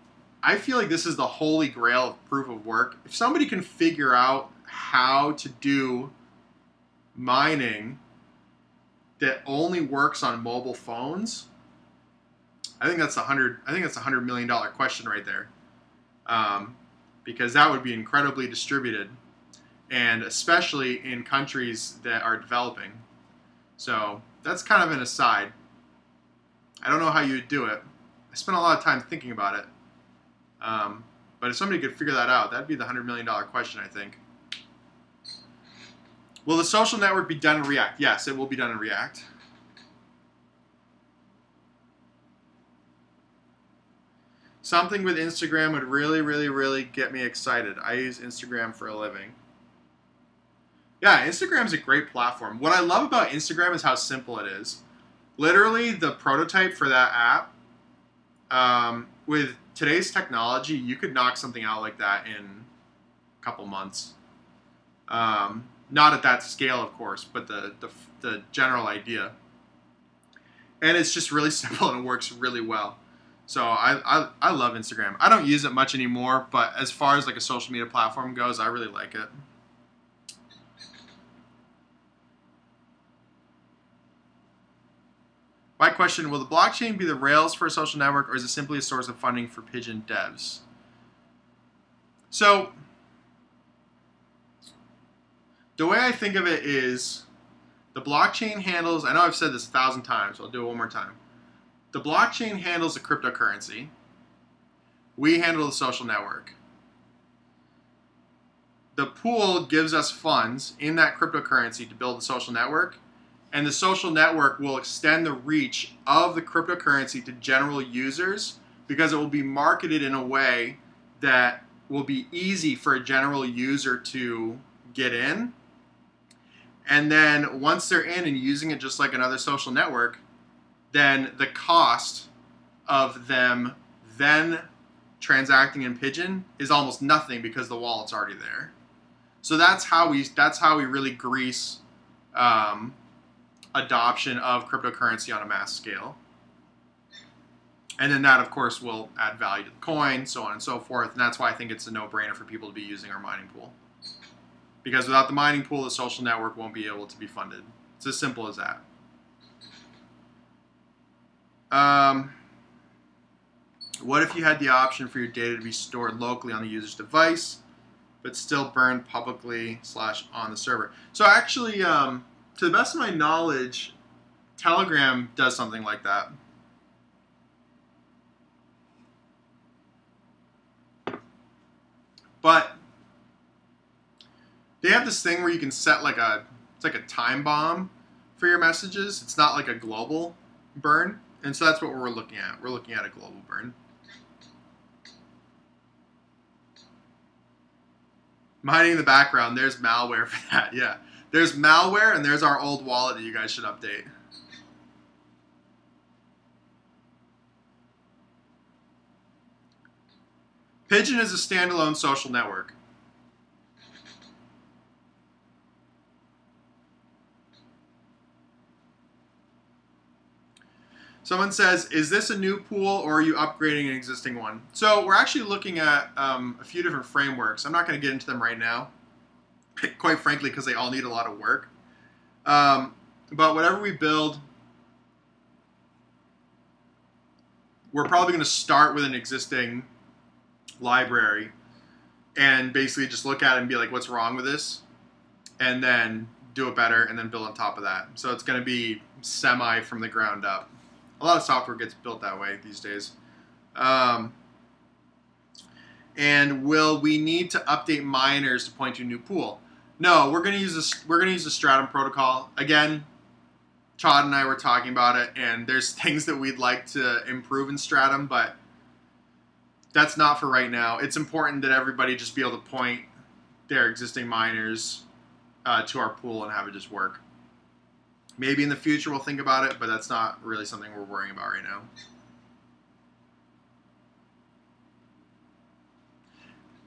I feel like this is the holy grail of proof of work. If somebody can figure out how to do mining that only works on mobile phones, I think that's $100 million question right there, because that would be incredibly distributed, and especially in countries that are developing. So that's kind of an aside. I don't know how you would do it. I spent a lot of time thinking about it, but if somebody could figure that out, that'd be the $100 million question, I think. Will the social network be done in React? Yes, it will be done in React. Something with Instagram would really, really, really get me excited. I use Instagram for a living. Yeah, Instagram's a great platform. What I love about Instagram is how simple it is. Literally, the prototype for that app, with today's technology, you could knock something out like that in a couple months. Not at that scale, of course, but the general idea. And it's just really simple and it works really well. So I love Instagram. I don't use it much anymore, but as far as like a social media platform goes, I really like it. My question, will the blockchain be the rails for a social network, or is it simply a source of funding for Pigeon devs? So the way I think of it is the blockchain handles, I know I've said this 1,000 times, so I'll do it one more time. The blockchain handles the cryptocurrency. We handle the social network. The pool gives us funds in that cryptocurrency to build the social network, and the social network will extend the reach of the cryptocurrency to general users because it will be marketed in a way that will be easy for a general user to get in. And then once they're in and using it just like another social network, then the cost of them then transacting in Pigeon is almost nothing because the wallet's already there. So that's how we really grease adoption of cryptocurrency on a mass scale. And then that, of course, will add value to the coin, so on and so forth. And that's why I think it's a no-brainer for people to be using our mining pool. Because without the mining pool, the social network won't be able to be funded. It's as simple as that. What if you had the option for your data to be stored locally on the user's device, but still burned publicly / on the server? So actually, to the best of my knowledge, Telegram does something like that. But they have this thing where you can set like it's like a time bomb for your messages. It's not like a global burn. And so that's what we're looking at. We're looking at a global burn. Mining in the background, there's malware for that, yeah. There's malware and there's our old wallet that you guys should update. Pigeon is a standalone social network. Someone says, is this a new pool or are you upgrading an existing one? So we're actually looking at a few different frameworks. I'm not going to get into them right now. quite frankly, because they all need a lot of work. But whatever we build, we're probably going to start with an existing library and basically just look at it and be like, what's wrong with this? And then do it better and then build on top of that. So it's going to be semi from the ground up. A lot of software gets built that way these days. And will we need to update miners to point to a new pool? No, we're going to use this. We're going to use the Stratum protocol again. Todd and I were talking about it, and there's things that we'd like to improve in Stratum, but that's not for right now. It's important that everybody just be able to point their existing miners to our pool and have it just work. Maybe in the future we'll think about it, but that's not really something we're worrying about right now.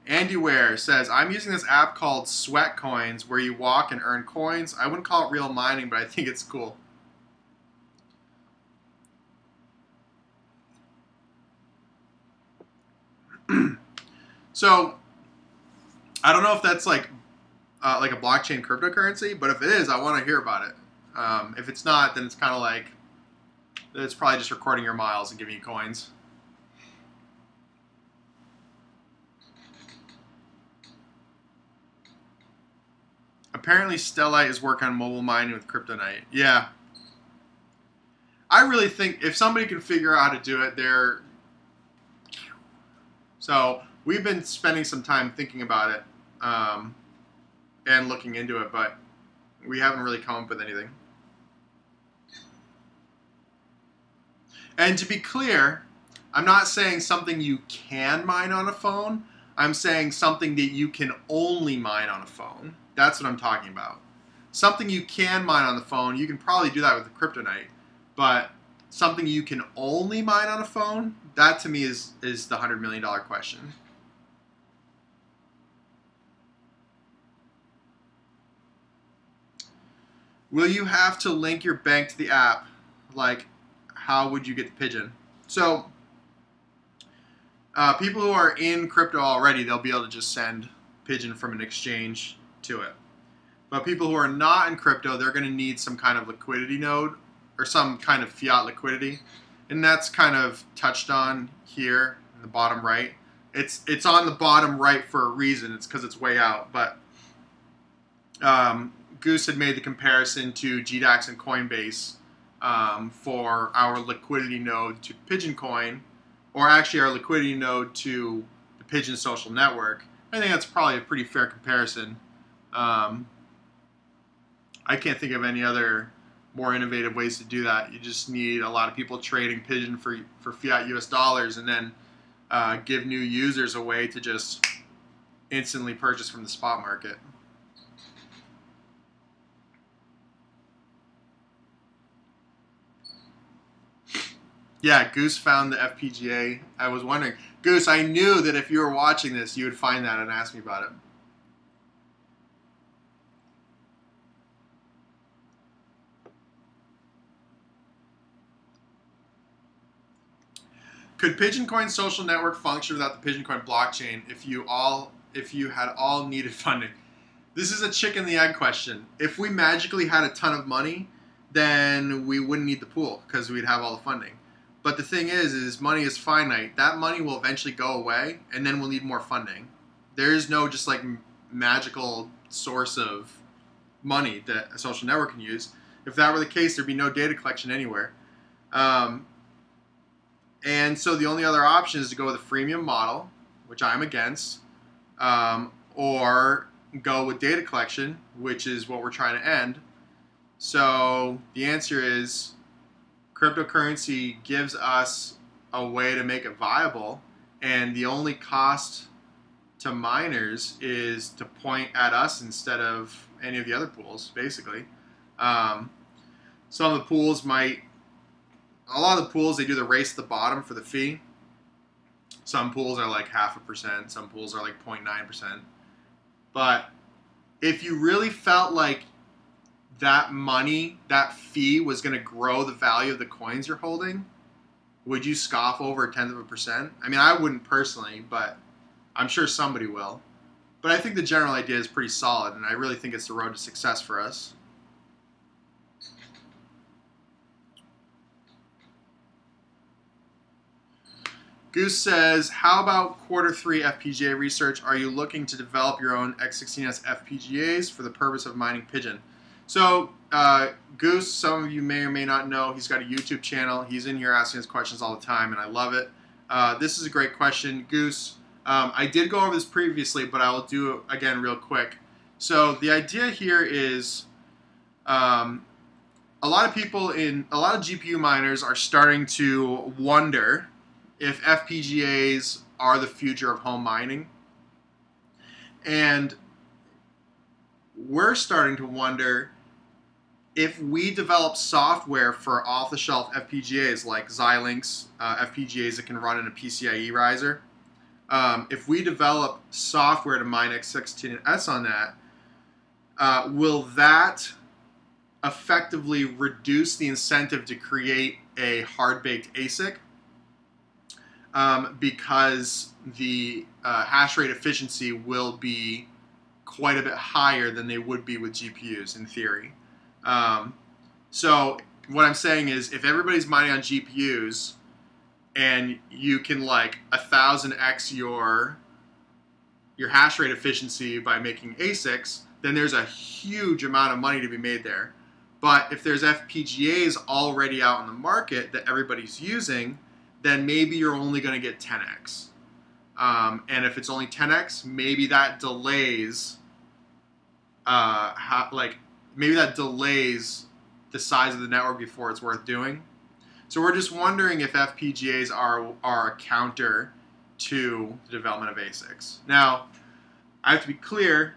Andy Ware says, I'm using this app called Sweat Coins where you walk and earn coins. I wouldn't call it real mining, but I think it's cool. So, I don't know if that's like a blockchain cryptocurrency, but if it is, I want to hear about it. If it's not, then it's kind of like, it's probably just recording your miles and giving you coins. Apparently Stellite is working on mobile mining with Kryptonite. Yeah. I really think if somebody can figure out how to do it, they're... So, we've been spending some time thinking about it and looking into it, but we haven't really come up with anything. And to be clear, I'm not saying something you can mine on a phone. I'm saying something that you can only mine on a phone. That's what I'm talking about. Something you can mine on the phone, you can probably do that with the Kryptonite, but something you can only mine on a phone, that to me is the $100 million question. Will you have to link your bank to the app? Like, how would you get the Pigeon? So, people who are in crypto already, they'll be able to just send Pigeon from an exchange to it. But people who are not in crypto, they're going to need some kind of liquidity node or some kind of fiat liquidity. And that's kind of touched on here in the bottom right. It's on the bottom right for a reason. It's because it's way out. But Goose had made the comparison to GDAX and Coinbase for our liquidity node to Pigeoncoin, or actually our liquidity node to the Pigeon social network. I think that's probably a pretty fair comparison. I can't think of any other more innovative ways to do that. You just need a lot of people trading Pigeon for fiat US dollars, and then give new users a way to just instantly purchase from the spot market. Yeah, Goose found the FPGA. I was wondering. Goose, I knew that if you were watching this, you would find that and ask me about it. Could Pigeoncoin social network function without the Pigeoncoin blockchain if you had all needed funding? This is a chicken and the egg question. If we magically had a ton of money, then we wouldn't need the pool because we'd have all the funding. But the thing is money is finite. That money will eventually go away, and then we'll need more funding. There is no just like magical source of money that a social network can use. If that were the case, there'd be no data collection anywhere. And so the only other option is to go with a freemium model, which I'm against, or go with data collection, which is what we're trying to end. So the answer is cryptocurrency gives us a way to make it viable, and the only cost to miners is to point at us instead of any of the other pools, basically. Some of the pools a lot of the pools, they do the race to the bottom for the fee. Some pools are like 0.5%, some pools are like 0.9%. But if you really felt like that money, that fee was going to grow the value of the coins you're holding, would you scoff over 0.1%? I mean, I wouldn't personally, but I'm sure somebody will. But I think the general idea is pretty solid, and I really think it's the road to success for us. Goose says, how about Q3 FPGA research? Are you looking to develop your own x16s FPGAs for the purpose of mining Pigeon? So, Goose, some of you may or may not know, he's got a YouTube channel. He's in here asking us questions all the time, and I love it. This is a great question. Goose, I did go over this previously, but I will do it again real quick. So, the idea here is a lot of GPU miners are starting to wonder if FPGAs are the future of home mining. And we're starting to wonder if we develop software for off-the-shelf FPGAs like Xilinx FPGAs that can run in a PCIe riser. If we develop software to mine x16s on that, will that effectively reduce the incentive to create a hard-baked ASIC? Because the hash rate efficiency will be quite a bit higher than they would be with GPUs in theory. So what I'm saying is, if everybody's mining on GPUs and you can like 1000x your hash rate efficiency by making ASICs, then there's a huge amount of money to be made there. But if there's FPGAs already out in the market that everybody's using, then maybe you're only going to get 10x. And if it's only 10x, maybe that delays, maybe that delays the size of the network before it's worth doing. So we're just wondering if FPGAs are a counter to the development of ASICs. Now, I have to be clear,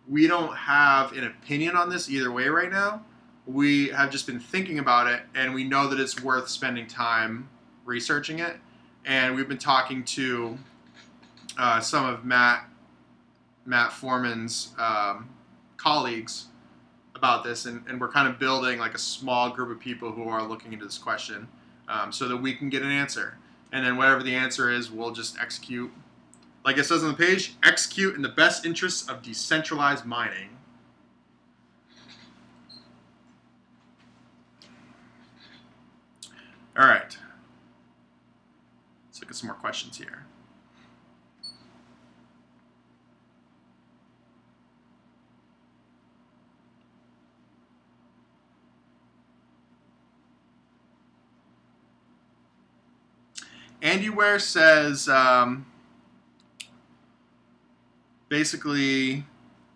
we don't have an opinion on this either way right now. We have just been thinking about it, and we know that it's worth spending time researching it, and we've been talking to some of Matt Foreman's colleagues about this, and we're kind of building like a small group of people who are looking into this question so that we can get an answer, and then whatever the answer is, we'll just execute, like it says on the page, execute in the best interests of decentralized mining. All right. Let's look at some more questions here. Andy Ware says, basically,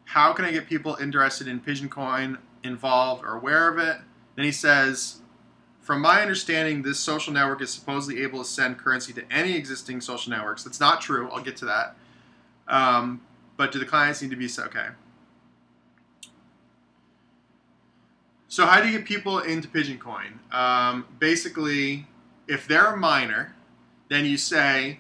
how can I get people interested in Pigeoncoin, involved, or aware of it? Then he says, from my understanding, this social network is supposedly able to send currency to any existing social networks. That's not true. I'll get to that. But do the clients need to be okay? So how do you get people into Pigeoncoin? Basically, if they're a miner, then you say,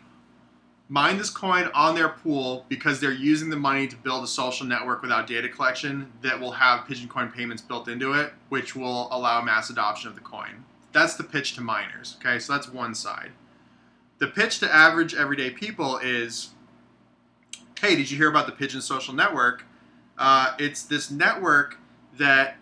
mine this coin on their pool because they're using the money to build a social network without data collection that will have Pigeoncoin payments built into it, which will allow mass adoption of the coin. That's the pitch to miners, okay? So that's one side. The pitch to average everyday people is, hey, did you hear about the Pigeon social network? It's this network that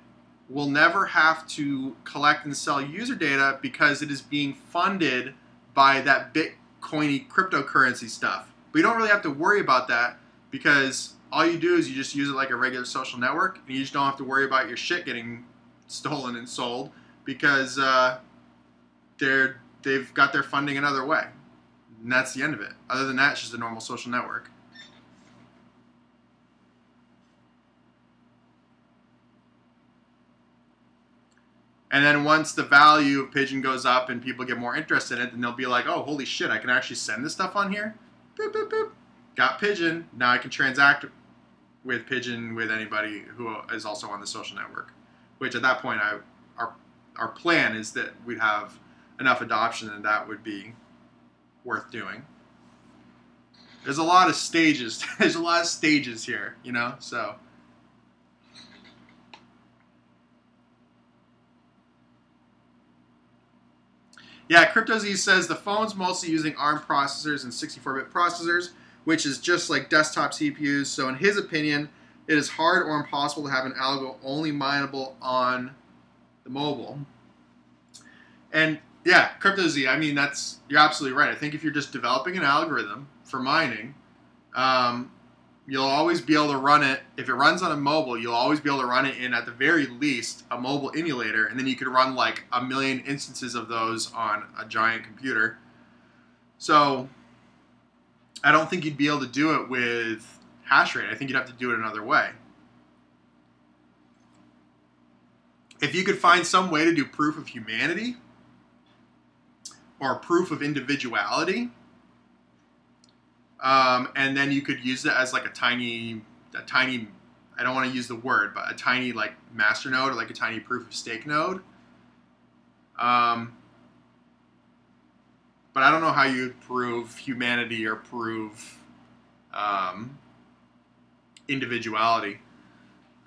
will never have to collect and sell user data because it is being funded by that Bitcoiny cryptocurrency stuff. But you don't really have to worry about that because all you do is you just use it like a regular social network, and you just don't have to worry about your shit getting stolen and sold because they've got their funding another way. And that's the end of it. Other than that, it's just a normal social network. And then once the value of Pigeon goes up and people get more interested in it, then they'll be like, oh, holy shit, I can actually send this stuff on here? Boop, boop, boop. Got Pigeon. Now I can transact with Pigeon with anybody who is also on the social network. Which at that point, our plan is that we'd have enough adoption and that would be worth doing. There's a lot of stages. There's a lot of stages here, you know, so. Yeah, CryptoZ says the phone's mostly using ARM processors and 64-bit processors, which is just like desktop CPUs. So in his opinion, it is hard or impossible to have an algo only mineable on the mobile. And yeah, CryptoZ, I mean, you're absolutely right. I think if you're just developing an algorithm for mining, you'll always be able to run it. If it runs on a mobile, you'll always be able to run it in, at the very least, a mobile emulator, and then you could run like 1 million instances of those on a giant computer. So I don't think you'd be able to do it with hash rate. I think you'd have to do it another way. If you could find some way to do proof of humanity or proof of individuality, and then you could use it as like a tiny, I don't want to use the word, but a tiny like masternode or like a tiny proof of stake node. But I don't know how you'd prove humanity or prove individuality.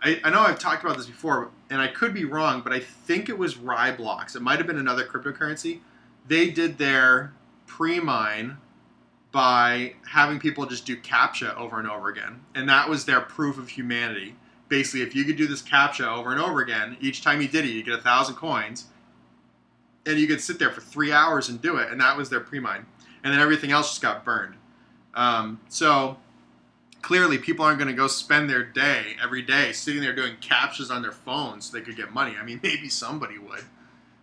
I know I've talked about this before, and I could be wrong, but I think it was Ryblox. It might have been another cryptocurrency. They did their pre-mine by having people just do CAPTCHA over and over again. And that was their proof of humanity. Basically, if you could do this CAPTCHA over and over again, each time you did it, you get 1,000 coins. And you could sit there for 3 hours and do it, and that was their pre-mine. And then everything else just got burned. So clearly, people aren't going to go spend their day, every day, sitting there doing CAPTCHAs on their phones so they could get money. I mean, maybe somebody would.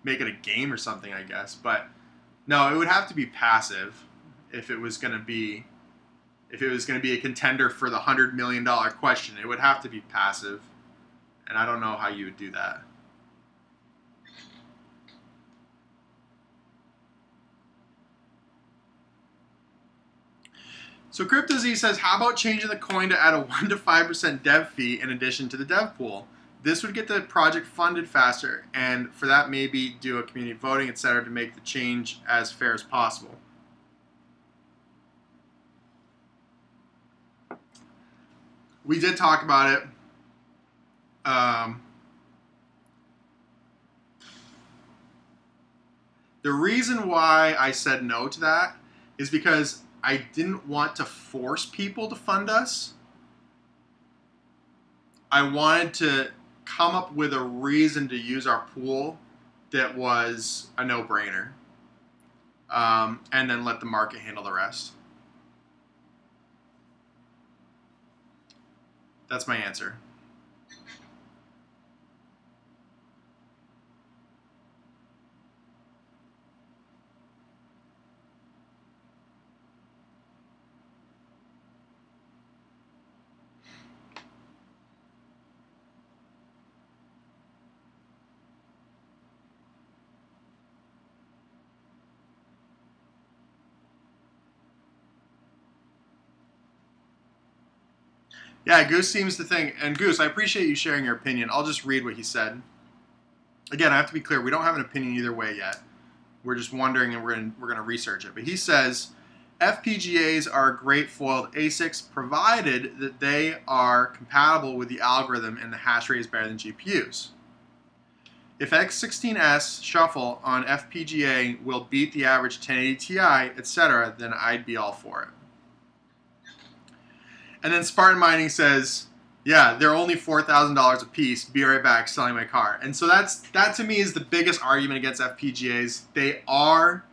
Make it a game or something, I guess. But no, it would have to be passive if it was going to be a contender for the $100 million question. It would have to be passive. And I don't know how you would do that. So CryptoZ says, how about changing the coin to add a 1 to 5% dev fee in addition to the dev pool? This would get the project funded faster, and for that maybe do a community voting, etc. to make the change as fair as possible. We did talk about it. The reason why I said no to that is because I didn't want to force people to fund us. I wanted to come up with a reason to use our pool that was a no-brainer. And then let the market handle the rest. That's my answer. Yeah, Goose seems to think, and Goose, I appreciate you sharing your opinion. I'll just read what he said. Again, I have to be clear, we don't have an opinion either way yet. We're just wondering, and we're going to research it. But he says, FPGAs are great foiled ASICs provided that they are compatible with the algorithm and the hash rate is better than GPUs. If X16S shuffle on FPGA will beat the average 1080 Ti, etc., then I'd be all for it. And then Spartan Mining says, yeah, they're only $4,000 a piece. Be right back, selling my car. And so that to me is the biggest argument against FPGAs. They are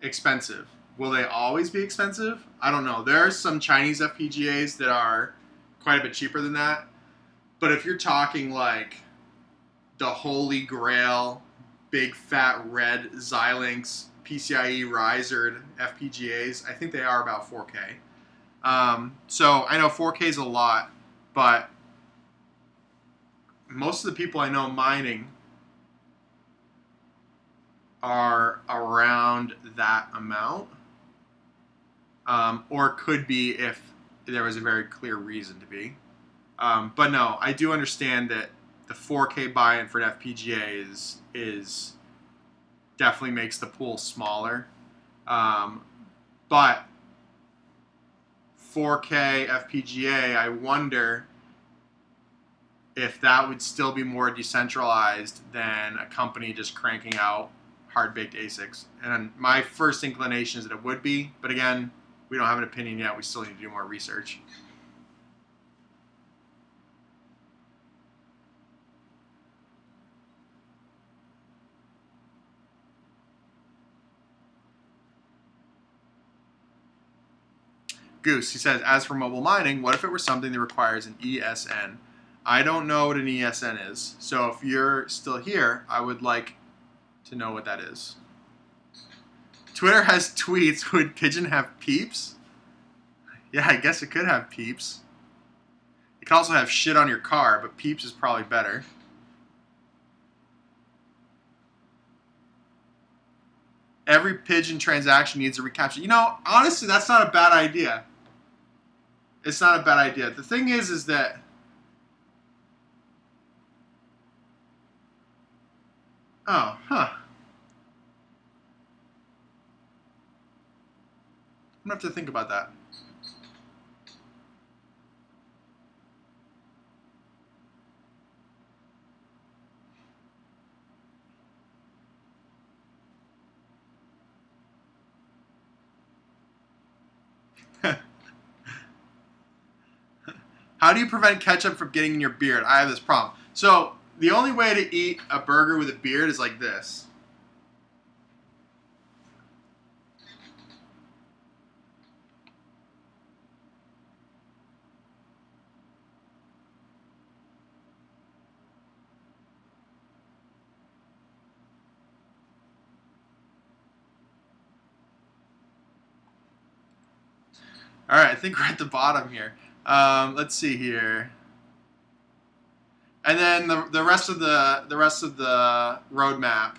expensive. Will they always be expensive? I don't know. There are some Chinese FPGAs that are quite a bit cheaper than that. But if you're talking like the Holy Grail, big fat red Xilinx PCIe risered FPGAs, I think they are about 4K. So I know 4K is a lot, but most of the people I know mining are around that amount, or could be if there was a very clear reason to be. But no, I do understand that the 4K buy-in for an FPGA is definitely makes the pool smaller, but 4K FPGA, I wonder if that would still be more decentralized than a company just cranking out hard-baked ASICs. And my first inclination is that it would be, but again, we don't have an opinion yet. We still need to do more research. Goose, he says, as for mobile mining, what if it were something that requires an ESN? I don't know what an ESN is. So if you're still here, I would like to know what that is. Twitter has tweets. Would Pigeon have peeps? Yeah, I guess it could have peeps. It can also have shit on your car, but peeps is probably better. Every Pigeon transaction needs a recaptcha. You know, honestly, that's not a bad idea. It's not a bad idea. The thing is that oh, huh. I'm gonna have to think about that. How do you prevent ketchup from getting in your beard? I have this problem. So the only way to eat a burger with a beard is like this. All right, I think we're at the bottom here. Let's see here. And then the rest of the roadmap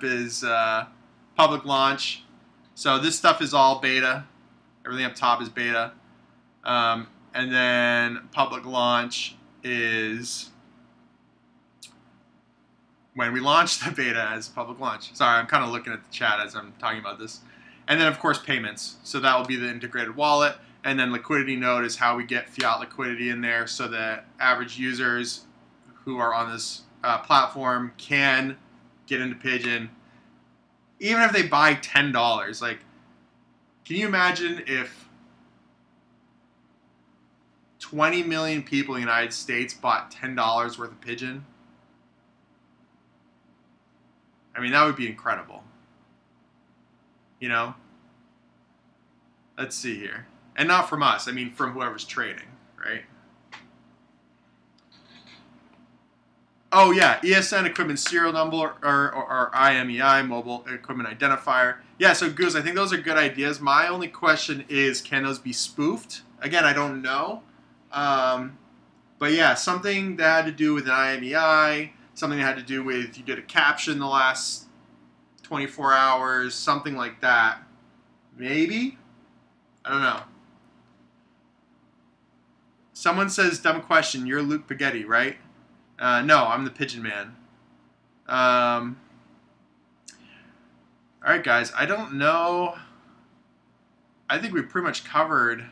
is public launch. So this stuff is all beta. Everything up top is beta. And then public launch is when we launch the beta as public launch. Sorry, I'm kind of looking at the chat as I'm talking about this. And then, of course, payments. So that will be the integrated wallet. And then liquidity node is how we get fiat liquidity in there so that average users who are on this platform can get into Pigeon. Even if they buy $10. Like, can you imagine if 20 million people in the United States bought $10 worth of Pigeon? I mean, that would be incredible. You know? Let's see here. And not from us. I mean, from whoever's trading, right? Oh, yeah. ESN equipment serial number or IMEI, mobile equipment identifier. Yeah, so Goose, I think those are good ideas. My only question is, can those be spoofed? Again, I don't know. But yeah, something that had to do with an IMEI, something that had to do with you did a caption the last 24 hours, something like that. Maybe? I don't know. Someone says, dumb question, you're Luke Spaghetti, right? No, I'm the Pigeon Man. Alright, guys, I don't know. I think we pretty much covered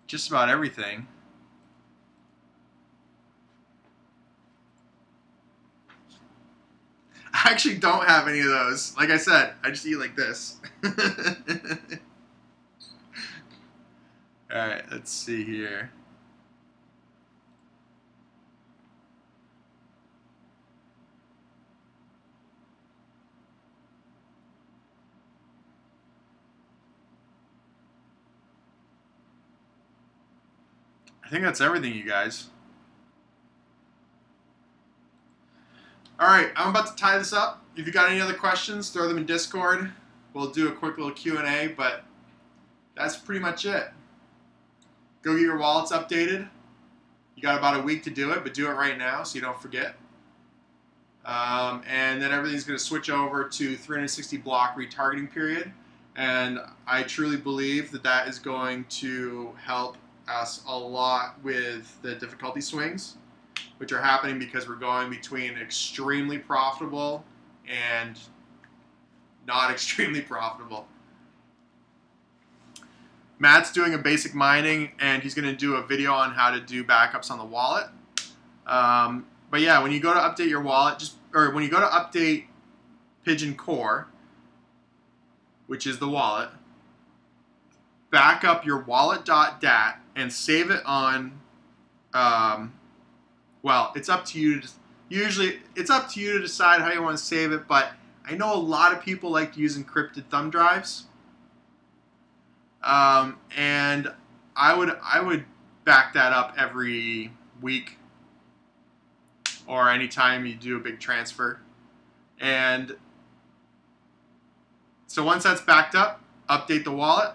just about everything. I actually don't have any of those. Like I said, I just eat like this. Alright, let's see here. I think that's everything, you guys. Alright, I'm about to tie this up. If you got any other questions, throw them in Discord. We'll do a quick little Q&A, but that's pretty much it. Go get your wallets updated. You got about a week to do it, but do it right now so you don't forget. And then everything's going to switch over to 360 block retargeting period. And I truly believe that that is going to help us a lot with the difficulty swings, which are happening because we're going between extremely profitable and not extremely profitable. Matt's doing a basic mining, and he's going to do a video on how to do backups on the wallet. But yeah, when you go to update your wallet, when you go to update Pigeon Core, which is the wallet, back up your wallet.dat and save it on, well, it's up to you. Usually, it's up to you to decide how you want to save it, but I know a lot of people like to use encrypted thumb drives. And I would back that up every week or anytime you do a big transfer. And so once that's backed up, update the wallet,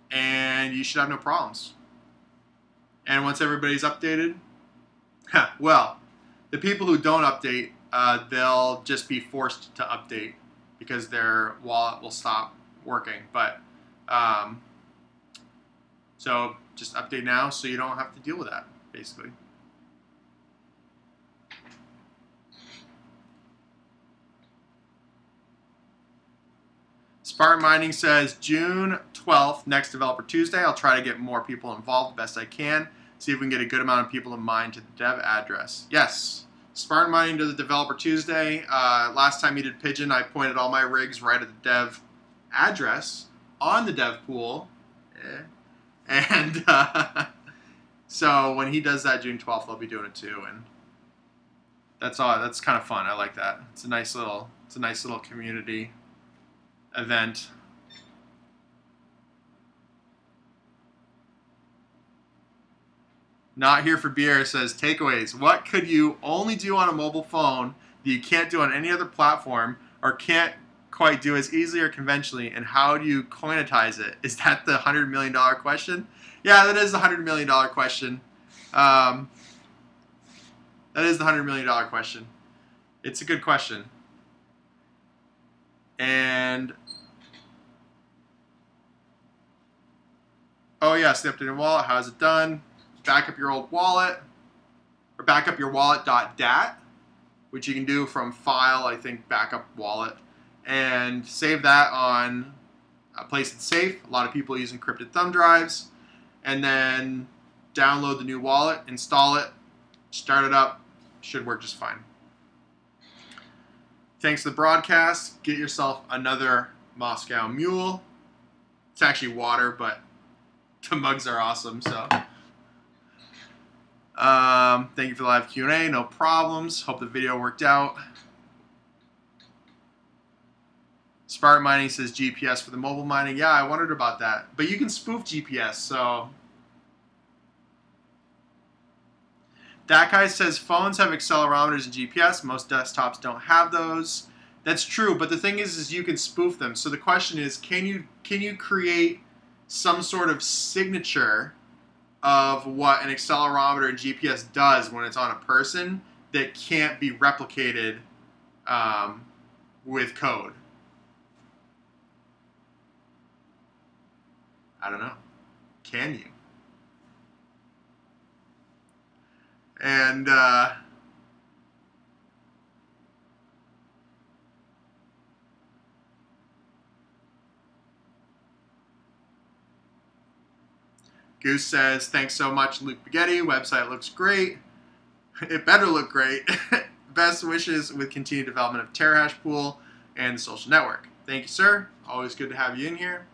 and you should have no problems. And once everybody's updated, well, the people who don't update, they'll just be forced to update because their wallet will stop working. But so just update now so you don't have to deal with that, basically. Spartan Mining says June 12th, next Developer Tuesday. I'll try to get more people involved the best I can. See if we can get a good amount of people to mine to the dev address. Yes, Spartan Mining does a Developer Tuesday. Last time he did Pigeon, I pointed all my rigs right at the dev address on the dev pool. And so when he does that June 12th, I'll be doing it too. And that's all. That's kind of fun. I like that. It's a nice little community event. Not Here for Beer says, takeaways. What could you only do on a mobile phone that you can't do on any other platform or can't quite do as easily or conventionally, and how do you coinitize it? Is that the $100 million question? Yeah, that is the $100 million question. That is the $100 million question. It's a good question. And oh yes, the updated wallet. How is it done? Back up your old wallet, or back up your wallet.dat, which you can do from file, I think, backup wallet, and save that on a place that's safe. A lot of people use encrypted thumb drives, and then download the new wallet, install it, start it up. Should work just fine. Thanks to the broadcast. Get yourself another Moscow Mule. It's actually water, but the mugs are awesome. So, thank you for the live Q&A. No problems. Hope the video worked out. Spartan Mining says GPS for the mobile mining. Yeah, I wondered about that. But you can spoof GPS, so. That guy says phones have accelerometers and GPS. Most desktops don't have those. That's true, but the thing is you can spoof them. So the question is, can you create some sort of signature of what an accelerometer and GPS does when it's on a person that can't be replicated with code? I don't know. Can you? And Goose says, thanks so much, Luke Baghetti. Website looks great. It better look great. Best wishes with continued development of Tarahash pool and the social network. Thank you, sir. Always good to have you in here.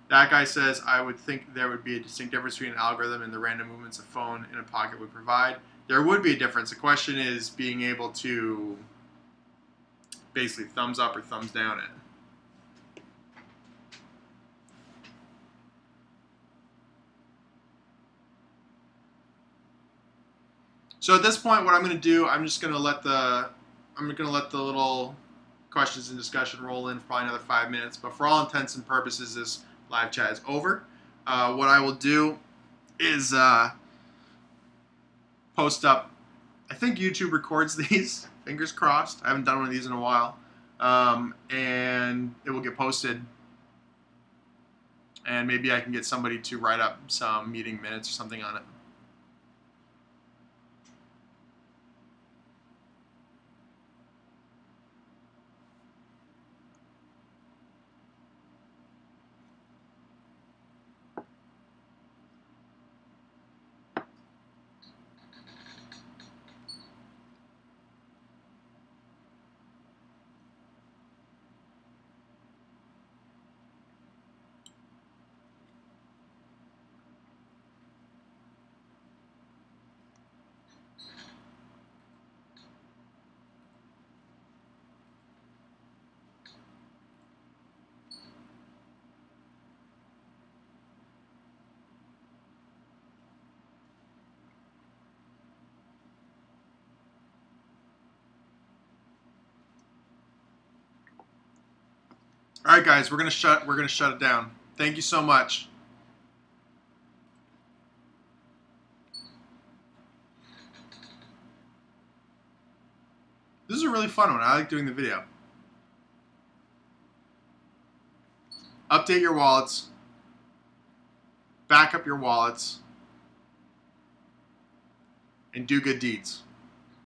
That guy says, I would think there would be a distinct difference between an algorithm and the random movements a phone in a pocket would provide. There would be a difference. The question is being able to basically thumbs up or thumbs down it. So at this point, what I'm going to do, I'm going to let the little questions and discussion roll in for probably another 5 minutes. But for all intents and purposes, this live chat is over. What I will do is post up. I think YouTube records these. Fingers crossed. I haven't done one of these in a while, and it will get posted. And maybe I can get somebody to write up some meeting minutes or something on it. All right, guys, we're gonna shut it down. Thank you so much. This is a really fun one. I like doing the video. Update your wallets. Back up your wallets. And do good deeds.